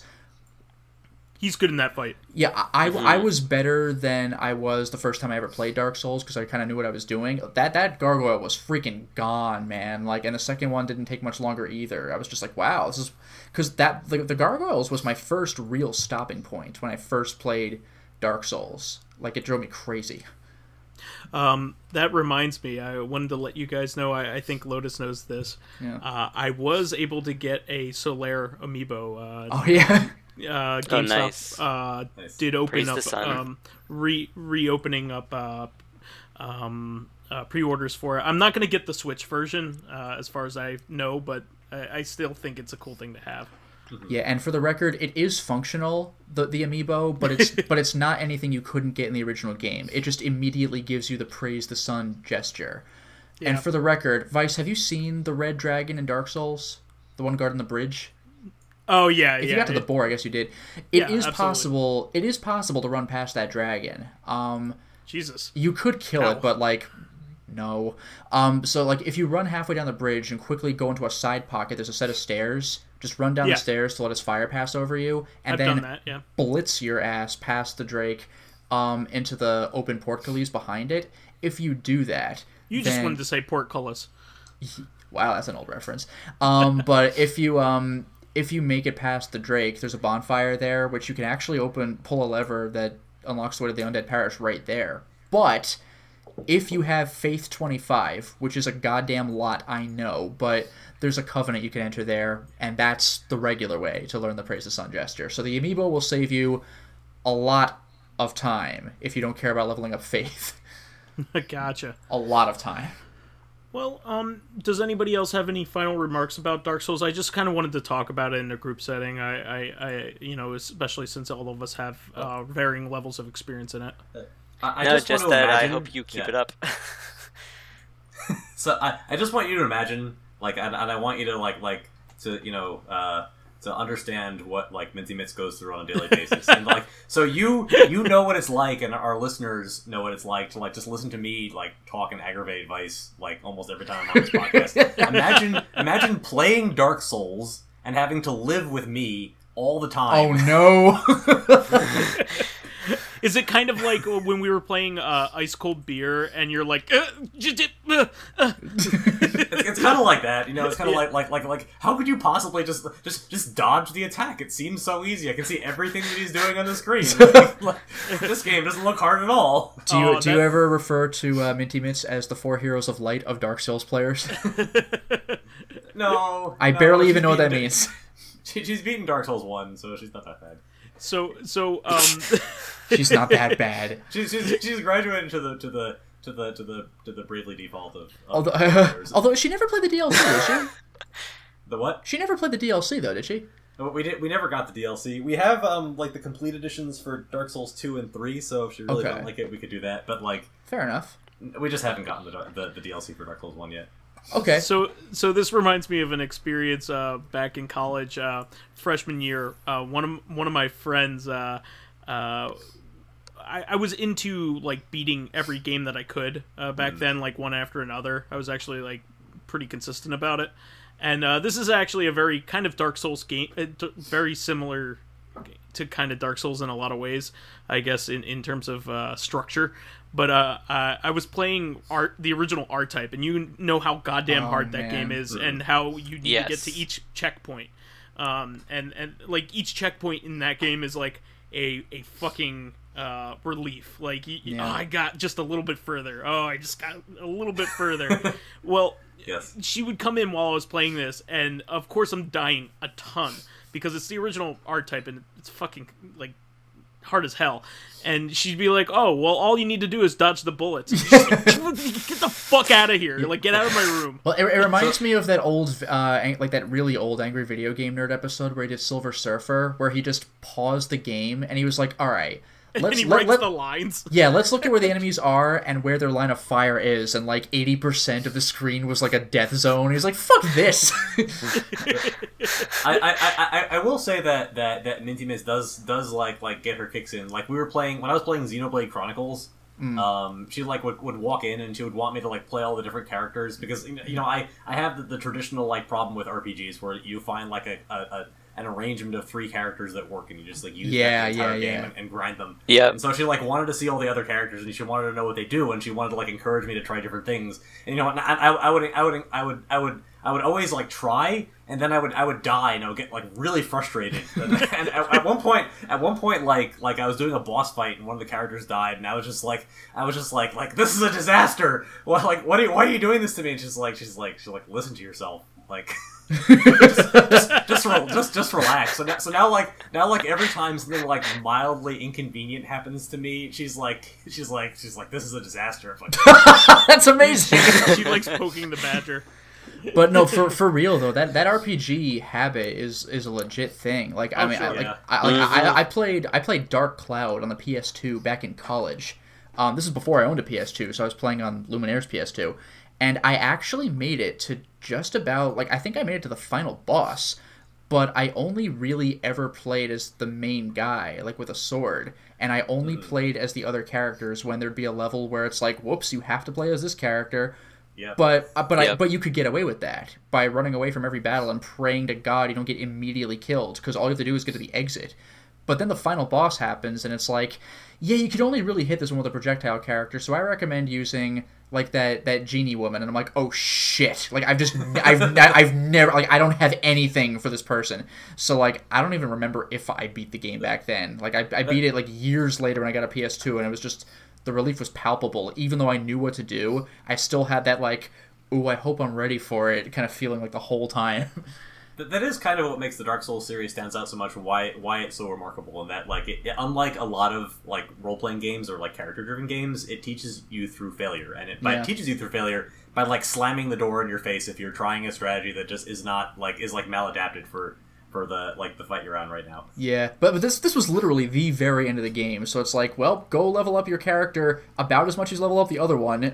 He's good in that fight. Yeah, I was better than I was the first time I ever played Dark Souls, because I kind of knew what I was doing. That gargoyle was freaking gone, man. Like, and the second one didn't take much longer either. I was just like, wow, this is... Because the gargoyles was my first real stopping point when I first played Dark Souls. Like, it drove me crazy. That reminds me, I wanted to let you guys know, I think Lotus knows this. Yeah. I was able to get a Solaire amiibo. Oh, yeah? GameStop Nice. did open Praise the up, sun. reopening up pre-orders for it. I'm not going to get the Switch version, as far as I know, but I still think it's a cool thing to have. Yeah, and for the record, it is functional, the amiibo, but it's not anything you couldn't get in the original game. It just immediately gives you the praise the sun gesture. Yeah. And for the record, Vice, have you seen the red dragon in Dark Souls? The one guarding the bridge? Oh yeah, if you got to the boar, I guess you did. It is absolutely possible. It is possible to run past that dragon. Jesus, you could kill it, but like, no. So like, if you run halfway down the bridge and quickly go into a side pocket, there's a set of stairs. Just run down the stairs to let his fire pass over you, and then blitz your ass past the Drake, into the open portcullis behind it. If you do that, you just wanted to say portcullis. Wow, that's an old reference. But if you make it past the Drake, there's a bonfire there, which you can actually pull a lever that unlocks the way to the Undead Parish right there. But if you have Faith 25, which is a goddamn lot, I know, but there's a covenant you can enter there, and that's the regular way to learn the Praise the Sun gesture. So the amiibo will save you a lot of time if you don't care about leveling up Faith. Gotcha. A lot of time. Well, does anybody else have any final remarks about Dark Souls? I just kind of wanted to talk about it in a group setting. I especially since all of us have varying levels of experience in it. I hope you keep it up. So I just want you to imagine, like, and I want you to to understand what like Minty Mitz goes through on a daily basis, and like, so you know what it's like, and our listeners know what it's like to like just listen to me like talk and aggravate Vice like almost every time I'm on this podcast. Imagine playing Dark Souls and having to live with me all the time. Oh no. Is it kind of like when we were playing Ice Cold Beer, and you're like, It's kind of like that, you know. It's kind of like how could you possibly just dodge the attack? It seems so easy. I can see everything that he's doing on the screen. This game doesn't look hard at all. Do you ever refer to Minty Mitz as the 4 heroes of light of Dark Souls players? No, I barely even know what that means. She's beaten Dark Souls 1, so she's not that bad. So she's not that bad. She's graduated to the bravely default of although she never played the DLC, did she? The what? She never played the DLC though, did she? We never got the DLC. We have like the complete editions for Dark Souls 2 and 3, so if she really don't like it, we could do that. But like, fair enough. We just haven't gotten the DLC for Dark Souls 1 yet. Okay. So this reminds me of an experience back in college, freshman year. One of my friends, I was into like beating every game that I could back then, like one after another. I was actually like pretty consistent about it. And this is actually a very kind of Dark Souls game, very similar to kind of Dark Souls in a lot of ways, I guess, in terms of structure. But I was playing the original R-Type, and you know how goddamn hard that game is, and how you need to get to each checkpoint. And like each checkpoint in that game is like a fucking relief. Like, I got just a little bit further. Oh, I just got a little bit further. Well, she would come in while I was playing this, and of course I'm dying a ton because it's the original R-Type, and it's fucking like hard as hell. And she'd be like, "Oh, well, all you need to do is dodge the bullets." Like, get the fuck out of here! Like, get out of my room. Well, it reminds me of that old, like that really old Angry Video Game Nerd episode where he did Silver Surfer, where he just paused the game and he was like, "All right, and he writes the lines. Yeah, let's look at where the enemies are and where their line of fire is." And like 80% of the screen was like a death zone. He's like, "Fuck this." I will say that Minty Miss does like get her kicks in. Like when I was playing Xenoblade Chronicles, she like would walk in and she would want me to like play all the different characters because I have the traditional like problem with RPGs where you find like an arrangement of 3 characters that work and you just like use that entire game and grind them. Yeah. And so she like wanted to see all the other characters and she wanted to know what they do and she wanted to like encourage me to try different things. And I I would always like try, and then I would die, and I would get like really frustrated. And at one point, like I was doing a boss fight, and one of the characters died, and I was just like, this is a disaster. Well, like, why are you doing this to me? And she's like, listen to yourself, like. just relax. So now like every time something like mildly inconvenient happens to me, she's like this is a disaster. Like, that's amazing. She likes poking the badger. But no, for real though, that RPG habit is a legit thing. Like I mean, sure. I played Dark Cloud on the PS2 back in college. This is before I owned a PS2, so I was playing on Luminaire's PS2. And I actually made it to just about, like, I think I made it to the final boss, but I only really ever played as the main guy, like, with a sword. And I only played as the other characters when there'd be a level where it's like, whoops, you have to play as this character. Yeah. But you could get away with that by running away from every battle and praying to God you don't get immediately killed, because all you have to do is get to the exit. But then the final boss happens, and it's like, yeah, you could only really hit this one with a projectile character, so I recommend using like that genie woman. And I'm like, oh shit! Like I've never, like, I don't have anything for this person, so like I don't even remember if I beat the game back then. Like I beat it like years later when I got a PS2, and it was just, the relief was palpable. Even though I knew what to do, I still had that like, ooh, I hope I'm ready for it kind of feeling like the whole time. That is kind of what makes the Dark Souls series stands out so much, why it's so remarkable, and that like it, unlike a lot of like role-playing games or like character-driven games, it teaches you through failure, and it teaches you through failure by like slamming the door in your face if you're trying a strategy that just is not like maladapted for the like the fight you're on right now. Yeah, but this was literally the very end of the game, so it's like, well, go level up your character about as much as level up the other one.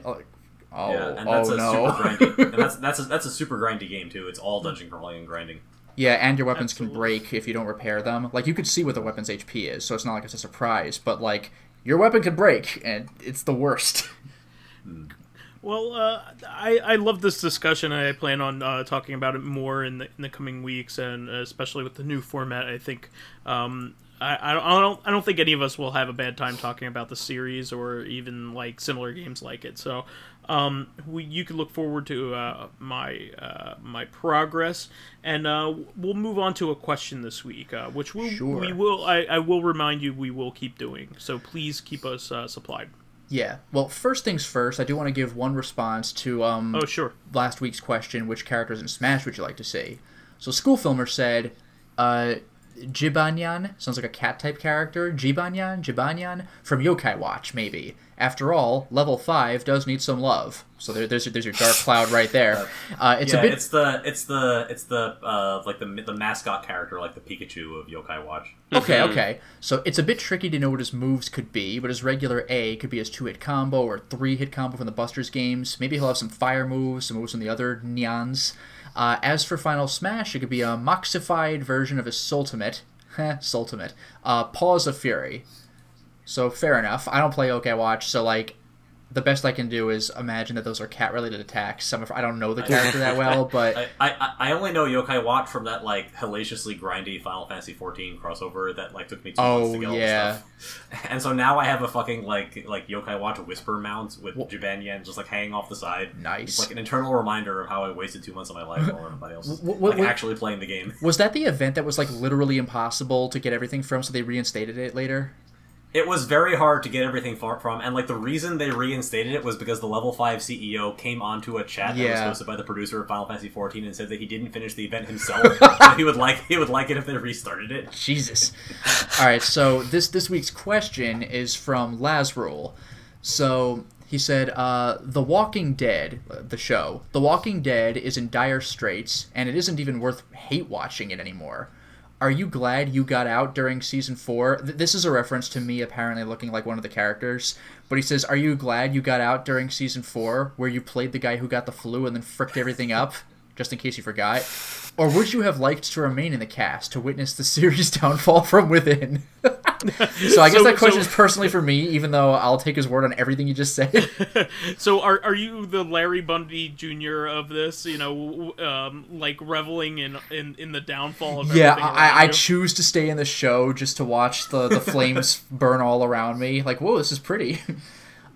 Oh, yeah, and that's super grindy. And that's a super grindy game too. It's all dungeon crawling and grinding. Yeah, and your weapons can break if you don't repair them. Like, you could see what the weapon's HP is, so it's not like it's a surprise, but like, your weapon can break, and it's the worst. Well, I love this discussion, and I plan on talking about it more in the coming weeks, and especially with the new format. I think I don't think any of us will have a bad time talking about the series or even like similar games like it. So you can look forward to my progress, and we'll move on to a question this week, which we will I will remind you we will keep doing. So please keep us supplied. Yeah. Well, first things first, I do want to give one response to last week's question: which characters in Smash would you like to see? So School Filmer said, Jibanyan sounds like a cat-type character. Jibanyan from Yokai Watch, maybe. After all, level 5 does need some love. So there's your Dark Cloud right there. It's the mascot character, like the Pikachu of Yokai Watch. Okay. So it's a bit tricky to know what his moves could be, but his regular A could be his 2-hit combo or 3-hit combo from the Busters games. Maybe he'll have some fire moves, some moves from the other Nyans. As for Final Smash, it could be a moxified version of his Sultimate. Sultimate. Paws of Fury. So, fair enough. I don't play Yokai Watch, so, like, the best I can do is imagine that those are cat-related attacks. I don't know the character that well, but... I only know Yokai Watch from that, like, hellaciously grindy Final Fantasy XIV crossover that, like, took me 2 months to get all the stuff. And so now I have a fucking, like Yokai Watch Whisper mount with Jibanyan just, like, hanging off the side. Nice. It's, like, an internal reminder of how I wasted 2 months of my life while everybody else is, actually playing the game. Was that the event that was, like, literally impossible to get everything from, so they reinstated it later? It was very hard to get everything from, and like the reason they reinstated it was because the level 5 CEO came onto a chat that was hosted by the producer of Final Fantasy XIV and said that he didn't finish the event himself, so he would like it if they restarted it. Jesus. All right, so this week's question is from Lazrul. So he said, The Walking Dead, the show, The Walking Dead is in dire straits, and it isn't even worth hate watching it anymore. Are you glad you got out during Season 4? This is a reference to me apparently looking like one of the characters. But he says, are you glad you got out during Season 4, where you played the guy who got the flu and then fricked everything up? Just in case you forgot. Or would you have liked to remain in the cast to witness the series' downfall from within? So I guess that question is personally for me, even though I'll take his word on everything you just said. So are you the Larry Bundy Jr. of this? You know, like reveling in the downfall of everything? Yeah, I choose to stay in the show just to watch the flames burn all around me. Like, whoa, this is pretty.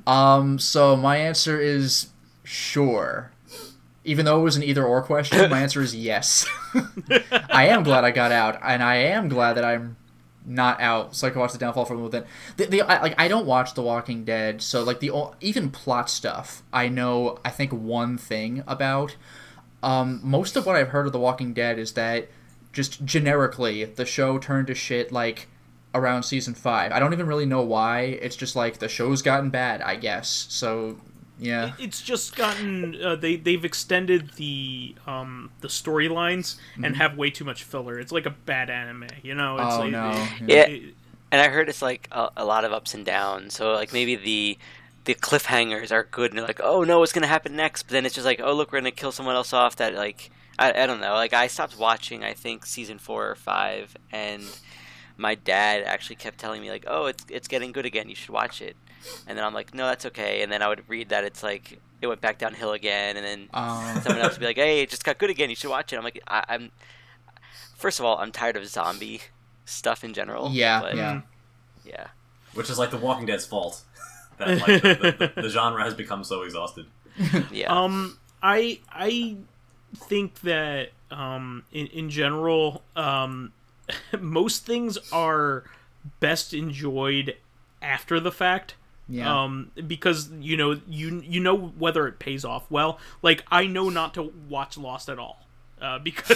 So my answer is sure. Even though it was an either-or question, my answer is yes. I am glad I got out, and I am glad that I'm not out, so I can watch The Downfall from Within. I don't watch The Walking Dead, so like even plot stuff, I know I think one thing about. Most of what I've heard of The Walking Dead is that just generically the show turned to shit like around season 5. I don't even really know why. It's just like the show's gotten bad, I guess. So yeah, it's just gotten they've extended the storylines and have way too much filler. It's like a bad anime, you know. It's and I heard it's like a lot of ups and downs. So like maybe the cliffhangers are good and they're like, oh no, what's gonna happen next? But then it's just like, oh look, we're gonna kill someone else off. That like I don't know. Like I stopped watching, I think season 4 or 5, and my dad actually kept telling me like, oh, it's getting good again. You should watch it. And then I'm like, no, that's okay. And then I would read that it's like it went back downhill again. And then someone else would be like, hey, it just got good again. You should watch it. I'm like, I'm first of all, I'm tired of zombie stuff in general. Yeah. Which is like The Walking Dead's fault. That like the genre has become so exhausted. Yeah. I think that in general, most things are best enjoyed after the fact. Yeah. Because you know whether it pays off well. Like I know not to watch Lost at all. Because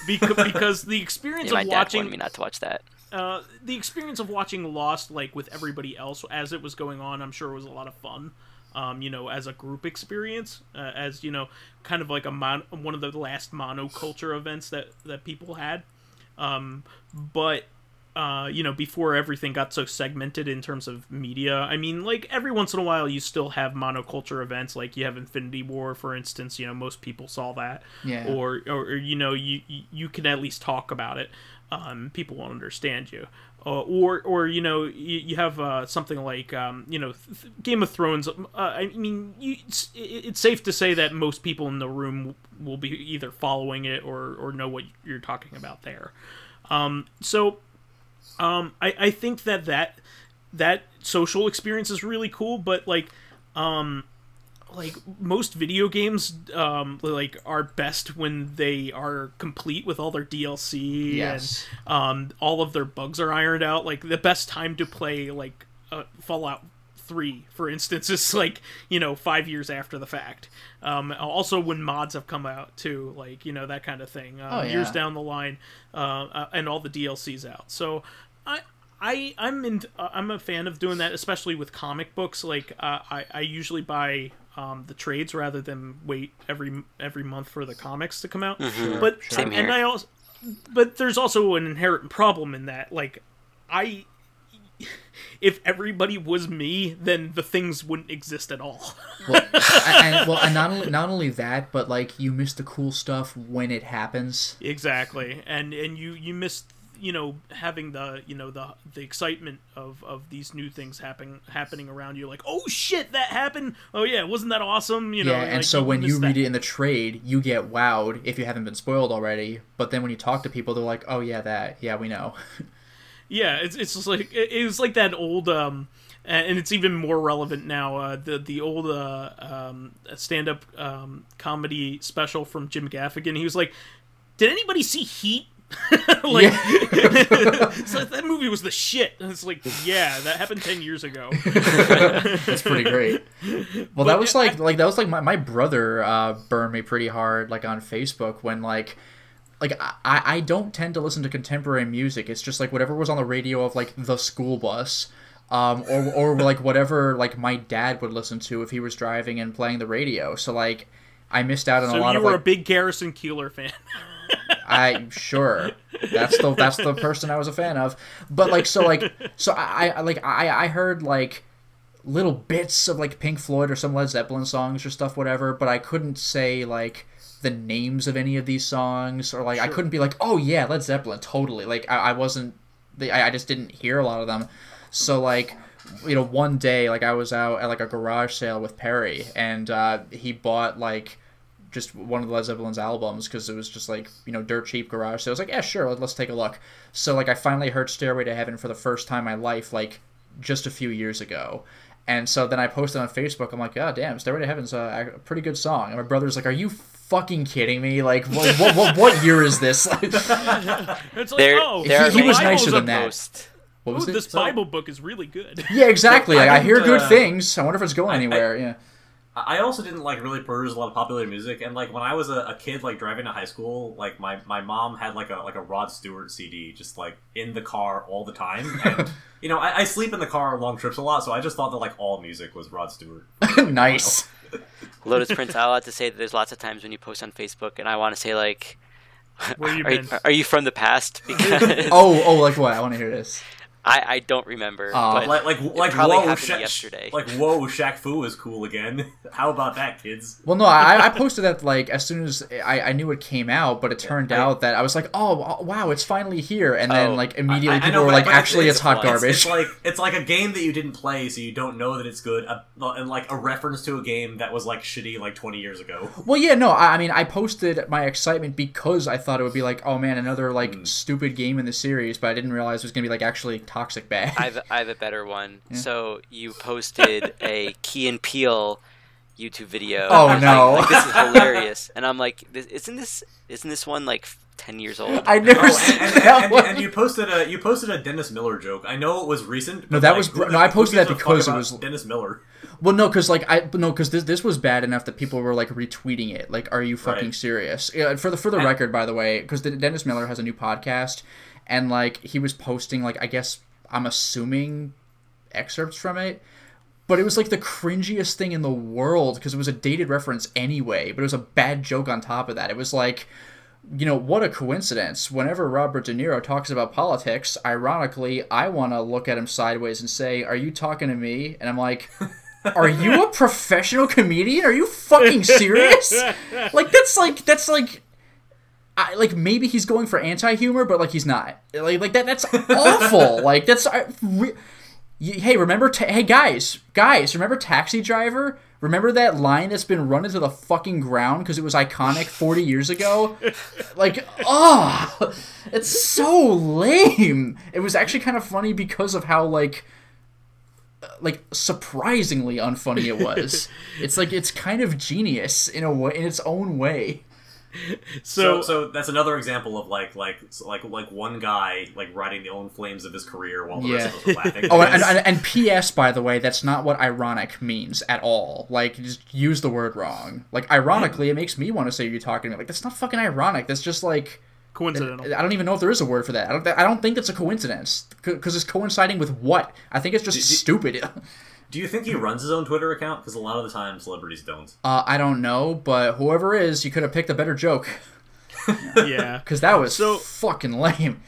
the experience of my dad watching wanted me not to watch that. The experience of watching Lost like with everybody else as it was going on, I'm sure was a lot of fun. As a group experience, as kind of like one of the last monoculture events that people had. But before everything got so segmented in terms of media, I mean, like every once in a while you still have monoculture events, like you have Infinity War, for instance. Most people saw that, or you can at least talk about it. People won't understand you. Or you have something like Game of Thrones. I mean, it's safe to say that most people in the room will be either following it or know what you're talking about there. I think that social experience is really cool, but like most video games are best when they are complete with all their DLC. Yes. And all of their bugs are ironed out. Like the best time to play like Fallout 3, for instance, is like 5 years after the fact. Also when mods have come out too, like that kind of thing. Years down the line, and all the DLC's out. So I'm a fan of doing that, especially with comic books. Like I usually buy the trades rather than wait every month for the comics to come out. Mm-hmm. But Same here. But there's also an inherent problem in that. Like if everybody was me, then the things wouldn't exist at all. and not only that, but like you miss the cool stuff when it happens. Exactly, and you miss having the the excitement of these new things happening around you. Like, oh shit, that happened. Oh yeah, wasn't that awesome? And like, so when you read it in the trade, you get wowed if you haven't been spoiled already. But then when you talk to people, they're like, oh yeah, we know. Yeah, it's just like it was like that old and it's even more relevant now. The old stand-up comedy special from Jim Gaffigan. He was like, "Did anybody see Heat?" It's like that movie was the shit. And it's like, yeah, that happened 10 years ago. That's pretty great. Well, that was like my brother burned me pretty hard like on Facebook when like I don't tend to listen to contemporary music. It's just like whatever was on the radio of like the school bus, or like whatever like my dad would listen to if he was driving and playing the radio. So like I missed out on a lot of. So you were a big Garrison Keillor fan. I'm sure that's the person I was a fan of, but like so I heard like little bits of like Pink Floyd or some Led Zeppelin songs or stuff, whatever, but I couldn't say like the names of any of these songs, or like I couldn't be like, oh yeah, Led Zeppelin, totally. Like I just didn't hear a lot of them. So like one day like I was out at like a garage sale with Perry, and he bought like just one of the Led Zeppelin's albums because it was just like dirt cheap garage sale. I was like, yeah, sure, let's take a look. So like I finally heard Stairway to Heaven for the first time in my life like just a few years ago, And so then I posted on Facebook. I'm like, God damn, Stairway to Heaven's a pretty good song. And my brother's like, are you fucking kidding me? Like, what year is this? It's like, he was nicer than that. What was it? This Bible book is really good. Yeah, exactly. Like, I hear good things. I wonder if it's going anywhere. Yeah. I also didn't like really peruse a lot of popular music, and like when I was a kid, like driving to high school, like my mom had like a Rod Stewart CD just like in the car all the time. And you know, I sleep in the car on long trips a lot, so I just thought that like all music was Rod Stewart. Nice. Lotus Prince, I want to say that there's lots of times when you post on Facebook, and I want to say like, where you been? Are you from the past? Because oh, like what? I want to hear this. I don't remember. But like probably whoa, happened yesterday. Like whoa, Shaq Fu is cool again. How about that, kids? Well, no, I posted that like as soon as I knew it came out, but it turned out that I was like, oh wow, it's finally here, and then like immediately people were like, actually, it's hot garbage. It's like a game that you didn't play, so you don't know that it's good, and like a reference to a game that was like shitty like 20 years ago. Well, yeah, no, I mean, I posted my excitement because I thought it would be like, oh man, another like stupid game in the series, but I didn't realize it was gonna be like actually toxic bad. I have a better one. Yeah. So you posted a Key and Peele YouTube video. Oh no! Like, this is hilarious, and I'm like, isn't this one like 10 years old? I never seen that one. And you posted a Dennis Miller joke. I know it was recent. No, that was I posted that because it was Dennis Miller. Well, no, because this was bad enough that people were like retweeting it. Like, are you fucking serious? For the record, by the way, because Dennis Miller has a new podcast, and like he was posting like I guess I'm assuming excerpts from it. But it was like the cringiest thing in the world because it was a dated reference anyway, but it was a bad joke on top of that. It was like, you know, what a coincidence. Whenever Robert De Niro talks about politics, ironically, I want to look at him sideways and say, are you talking to me? And I'm like, are you a professional comedian? Are you fucking serious? That's like maybe he's going for anti-humor, but like he's not. Like that's awful. Like that's... Hey, remember? Hey, guys, remember Taxi Driver? Remember that line that's been run into the fucking ground because it was iconic 40 years ago? Like, it's so lame. It was actually kind of funny because of how like surprisingly unfunny it was. It's like it's kind of genius in a way, in its own way. So that's another example of like one guy like riding the own flames of his career while the rest of us are laughing. Oh, and P.S. by the way, that's not what ironic means at all. Like, you just use the word wrong. Like, ironically, it makes me want to say you're talking to me. Like, that's not fucking ironic. That's just like coincidental. I don't even know if there is a word for that. I don't think that's a coincidence because it's coinciding with what? I think it's just stupid. Do you think he runs his own Twitter account? Because a lot of the time, celebrities don't. I don't know, but whoever is, you could have picked a better joke. Yeah. Because that was so fucking lame.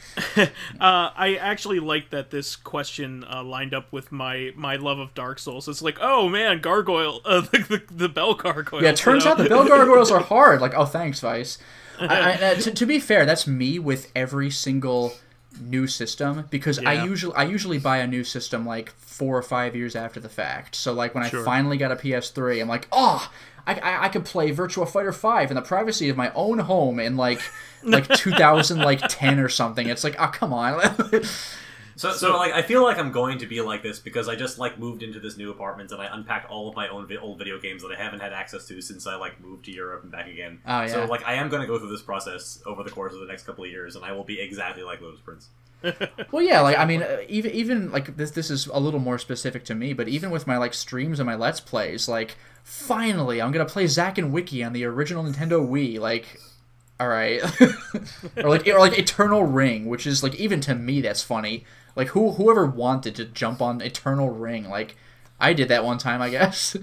I actually like that this question lined up with my love of Dark Souls. It's like, oh man, gargoyle, the bell gargoyles. Yeah, it turns out the bell gargoyles are hard. Like, oh, thanks, Vice. To be fair, that's me with every single new system because I usually buy a new system like 4 or 5 years after the fact. So like when I finally got a PS3, I'm like, oh, I could play Virtua Fighter 5 in the privacy of my own home in like 2010 or something. It's like, oh, come on. So like I feel like I'm going to be like this because I just like moved into this new apartment and I unpacked all of my own old video games that I haven't had access to since I like moved to Europe and back again. Oh, yeah. So like I am going to go through this process over the course of the next couple of years and I will be exactly like Lotus Prince. Well, yeah, like I mean, even like this is a little more specific to me, but even with my like streams and my Let's Plays, like finally I'm gonna play Zack and Wiki on the original Nintendo Wii, like. All right, or like Eternal Ring, which is like even to me that's funny. Like whoever wanted to jump on Eternal Ring, like I did that one time, I guess.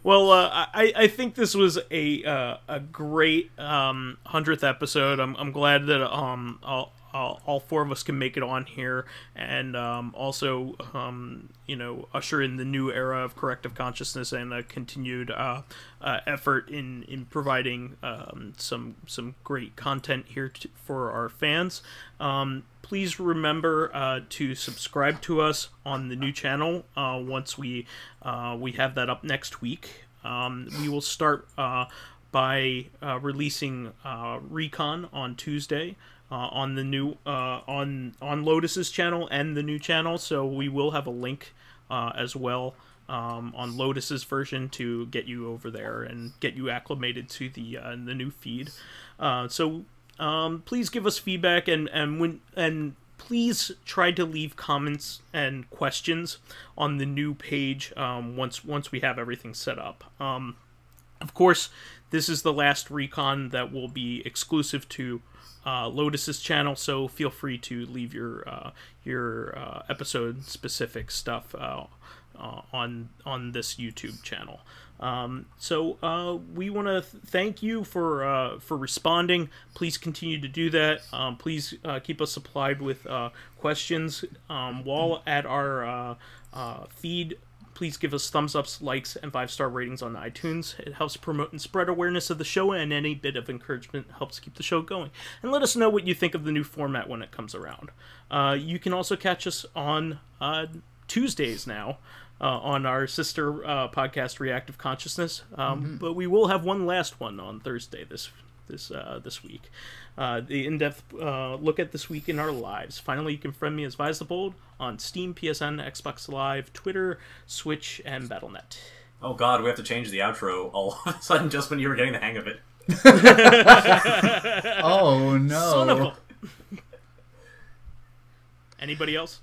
Well, I think this was a great 100th episode. I'm glad that all 4 of us can make it on here, and also usher in the new era of Corrective Consciousness and a continued effort in providing some great content here for our fans. Please remember to subscribe to us on the new channel once we have that up next week. We will start by releasing Recon on Tuesday. On the new on Lotus's channel and the new channel, so we will have a link as well on Lotus's version to get you over there and get you acclimated to the new feed. So please give us feedback and please try to leave comments and questions on the new page once we have everything set up. Of course, this is the last recon that will be exclusive to Lotus's channel, so feel free to leave your episode specific stuff on this YouTube channel. So we want to thank you for responding. Please continue to do that. Please keep us supplied with questions while at our feed. Please give us thumbs ups, likes, and 5-star ratings on iTunes. It helps promote and spread awareness of the show, and any bit of encouragement helps keep the show going. And let us know what you think of the new format when it comes around. You can also catch us on Tuesdays now on our sister podcast, Reactive Consciousness. But we will have one last one on Thursday this week. The in-depth look at this week in our lives. Finally, you can friend me as vysethebold on Steam, PSN, Xbox Live, Twitter, Switch, and Battle.net. Oh god, we have to change the outro all of a sudden just when you were getting the hang of it. Oh no. Son of a... Anybody else?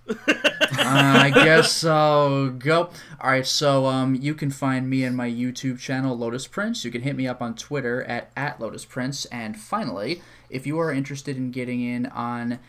I guess I'll go. Alright, so you can find me and my YouTube channel, Lotus Prince. You can hit me up on Twitter at Lotus Prince. And finally, if you are interested in getting in on...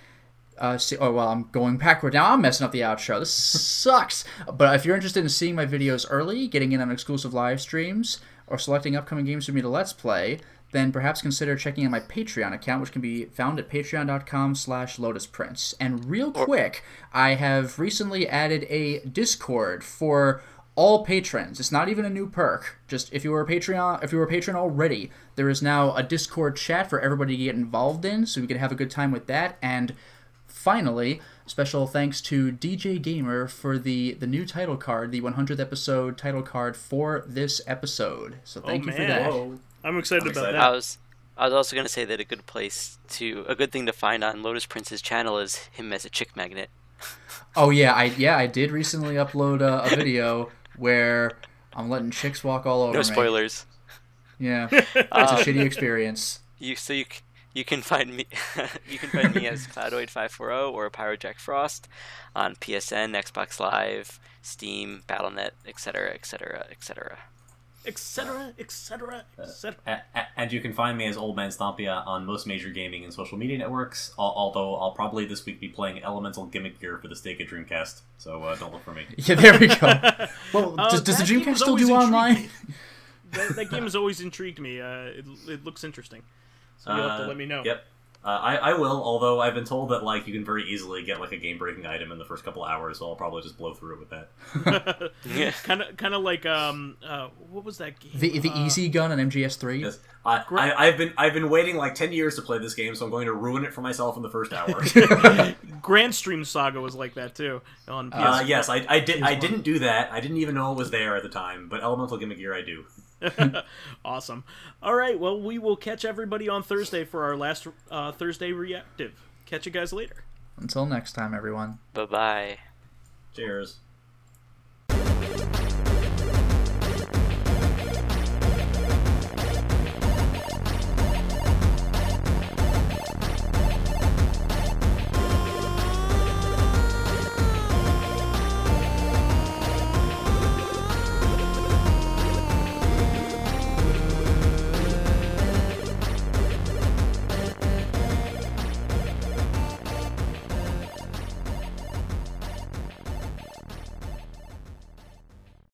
I'm going backward now. I'm messing up the outro. This sucks. But if you're interested in seeing my videos early, getting in on exclusive live streams, or selecting upcoming games for me to Let's Play, then perhaps consider checking out my Patreon account, which can be found at patreon.com/LotusPrince. And real quick, I have recently added a Discord for all patrons. It's not even a new perk. Just if you were a patron already, there is now a Discord chat for everybody to get involved in, so we can have a good time with that. And finally, special thanks to DJ Gamer for the new title card, the 100th episode title card for this episode. So thank you for that. Whoa. I'm excited about that. I was also going to say that a good thing to find on Lotus Prince's channel is him as a chick magnet. Oh yeah, I did recently upload a video where I'm letting chicks walk all over me. No spoilers. Yeah, it's a shitty experience. You can find me as Cloudoid540 or PyroJackFrost on PSN, Xbox Live, Steam, Battle.net, etc., etc., etc. Etc., etc., etc. And you can find me as Old Man Stompy on most major gaming and social media networks, although I'll probably this week be playing Elemental Gimmick Gear for the Sega Dreamcast, so don't look for me. Yeah, there we go. Well, does the Dreamcast still do online? That game has always intrigued me. It looks interesting. So you'll have to let me know. Yep. I will, although I've been told that you can very easily get a game-breaking item in the first couple hours, so I'll probably just blow through it with that. kind of like what was that game? The Easy Gun on MGS3. Yes. I've been waiting 10 years to play this game, so I'm going to ruin it for myself in the first hour. Grand Stream Saga was like that too on PS4. Yes, I didn't do that. I didn't even know it was there at the time, but Elemental Gimmick Gear I do. Awesome. All right, well, we will catch everybody on Thursday for our last Thursday Reactive. Catch you guys later. Until next time, everyone. Bye-bye. Cheers.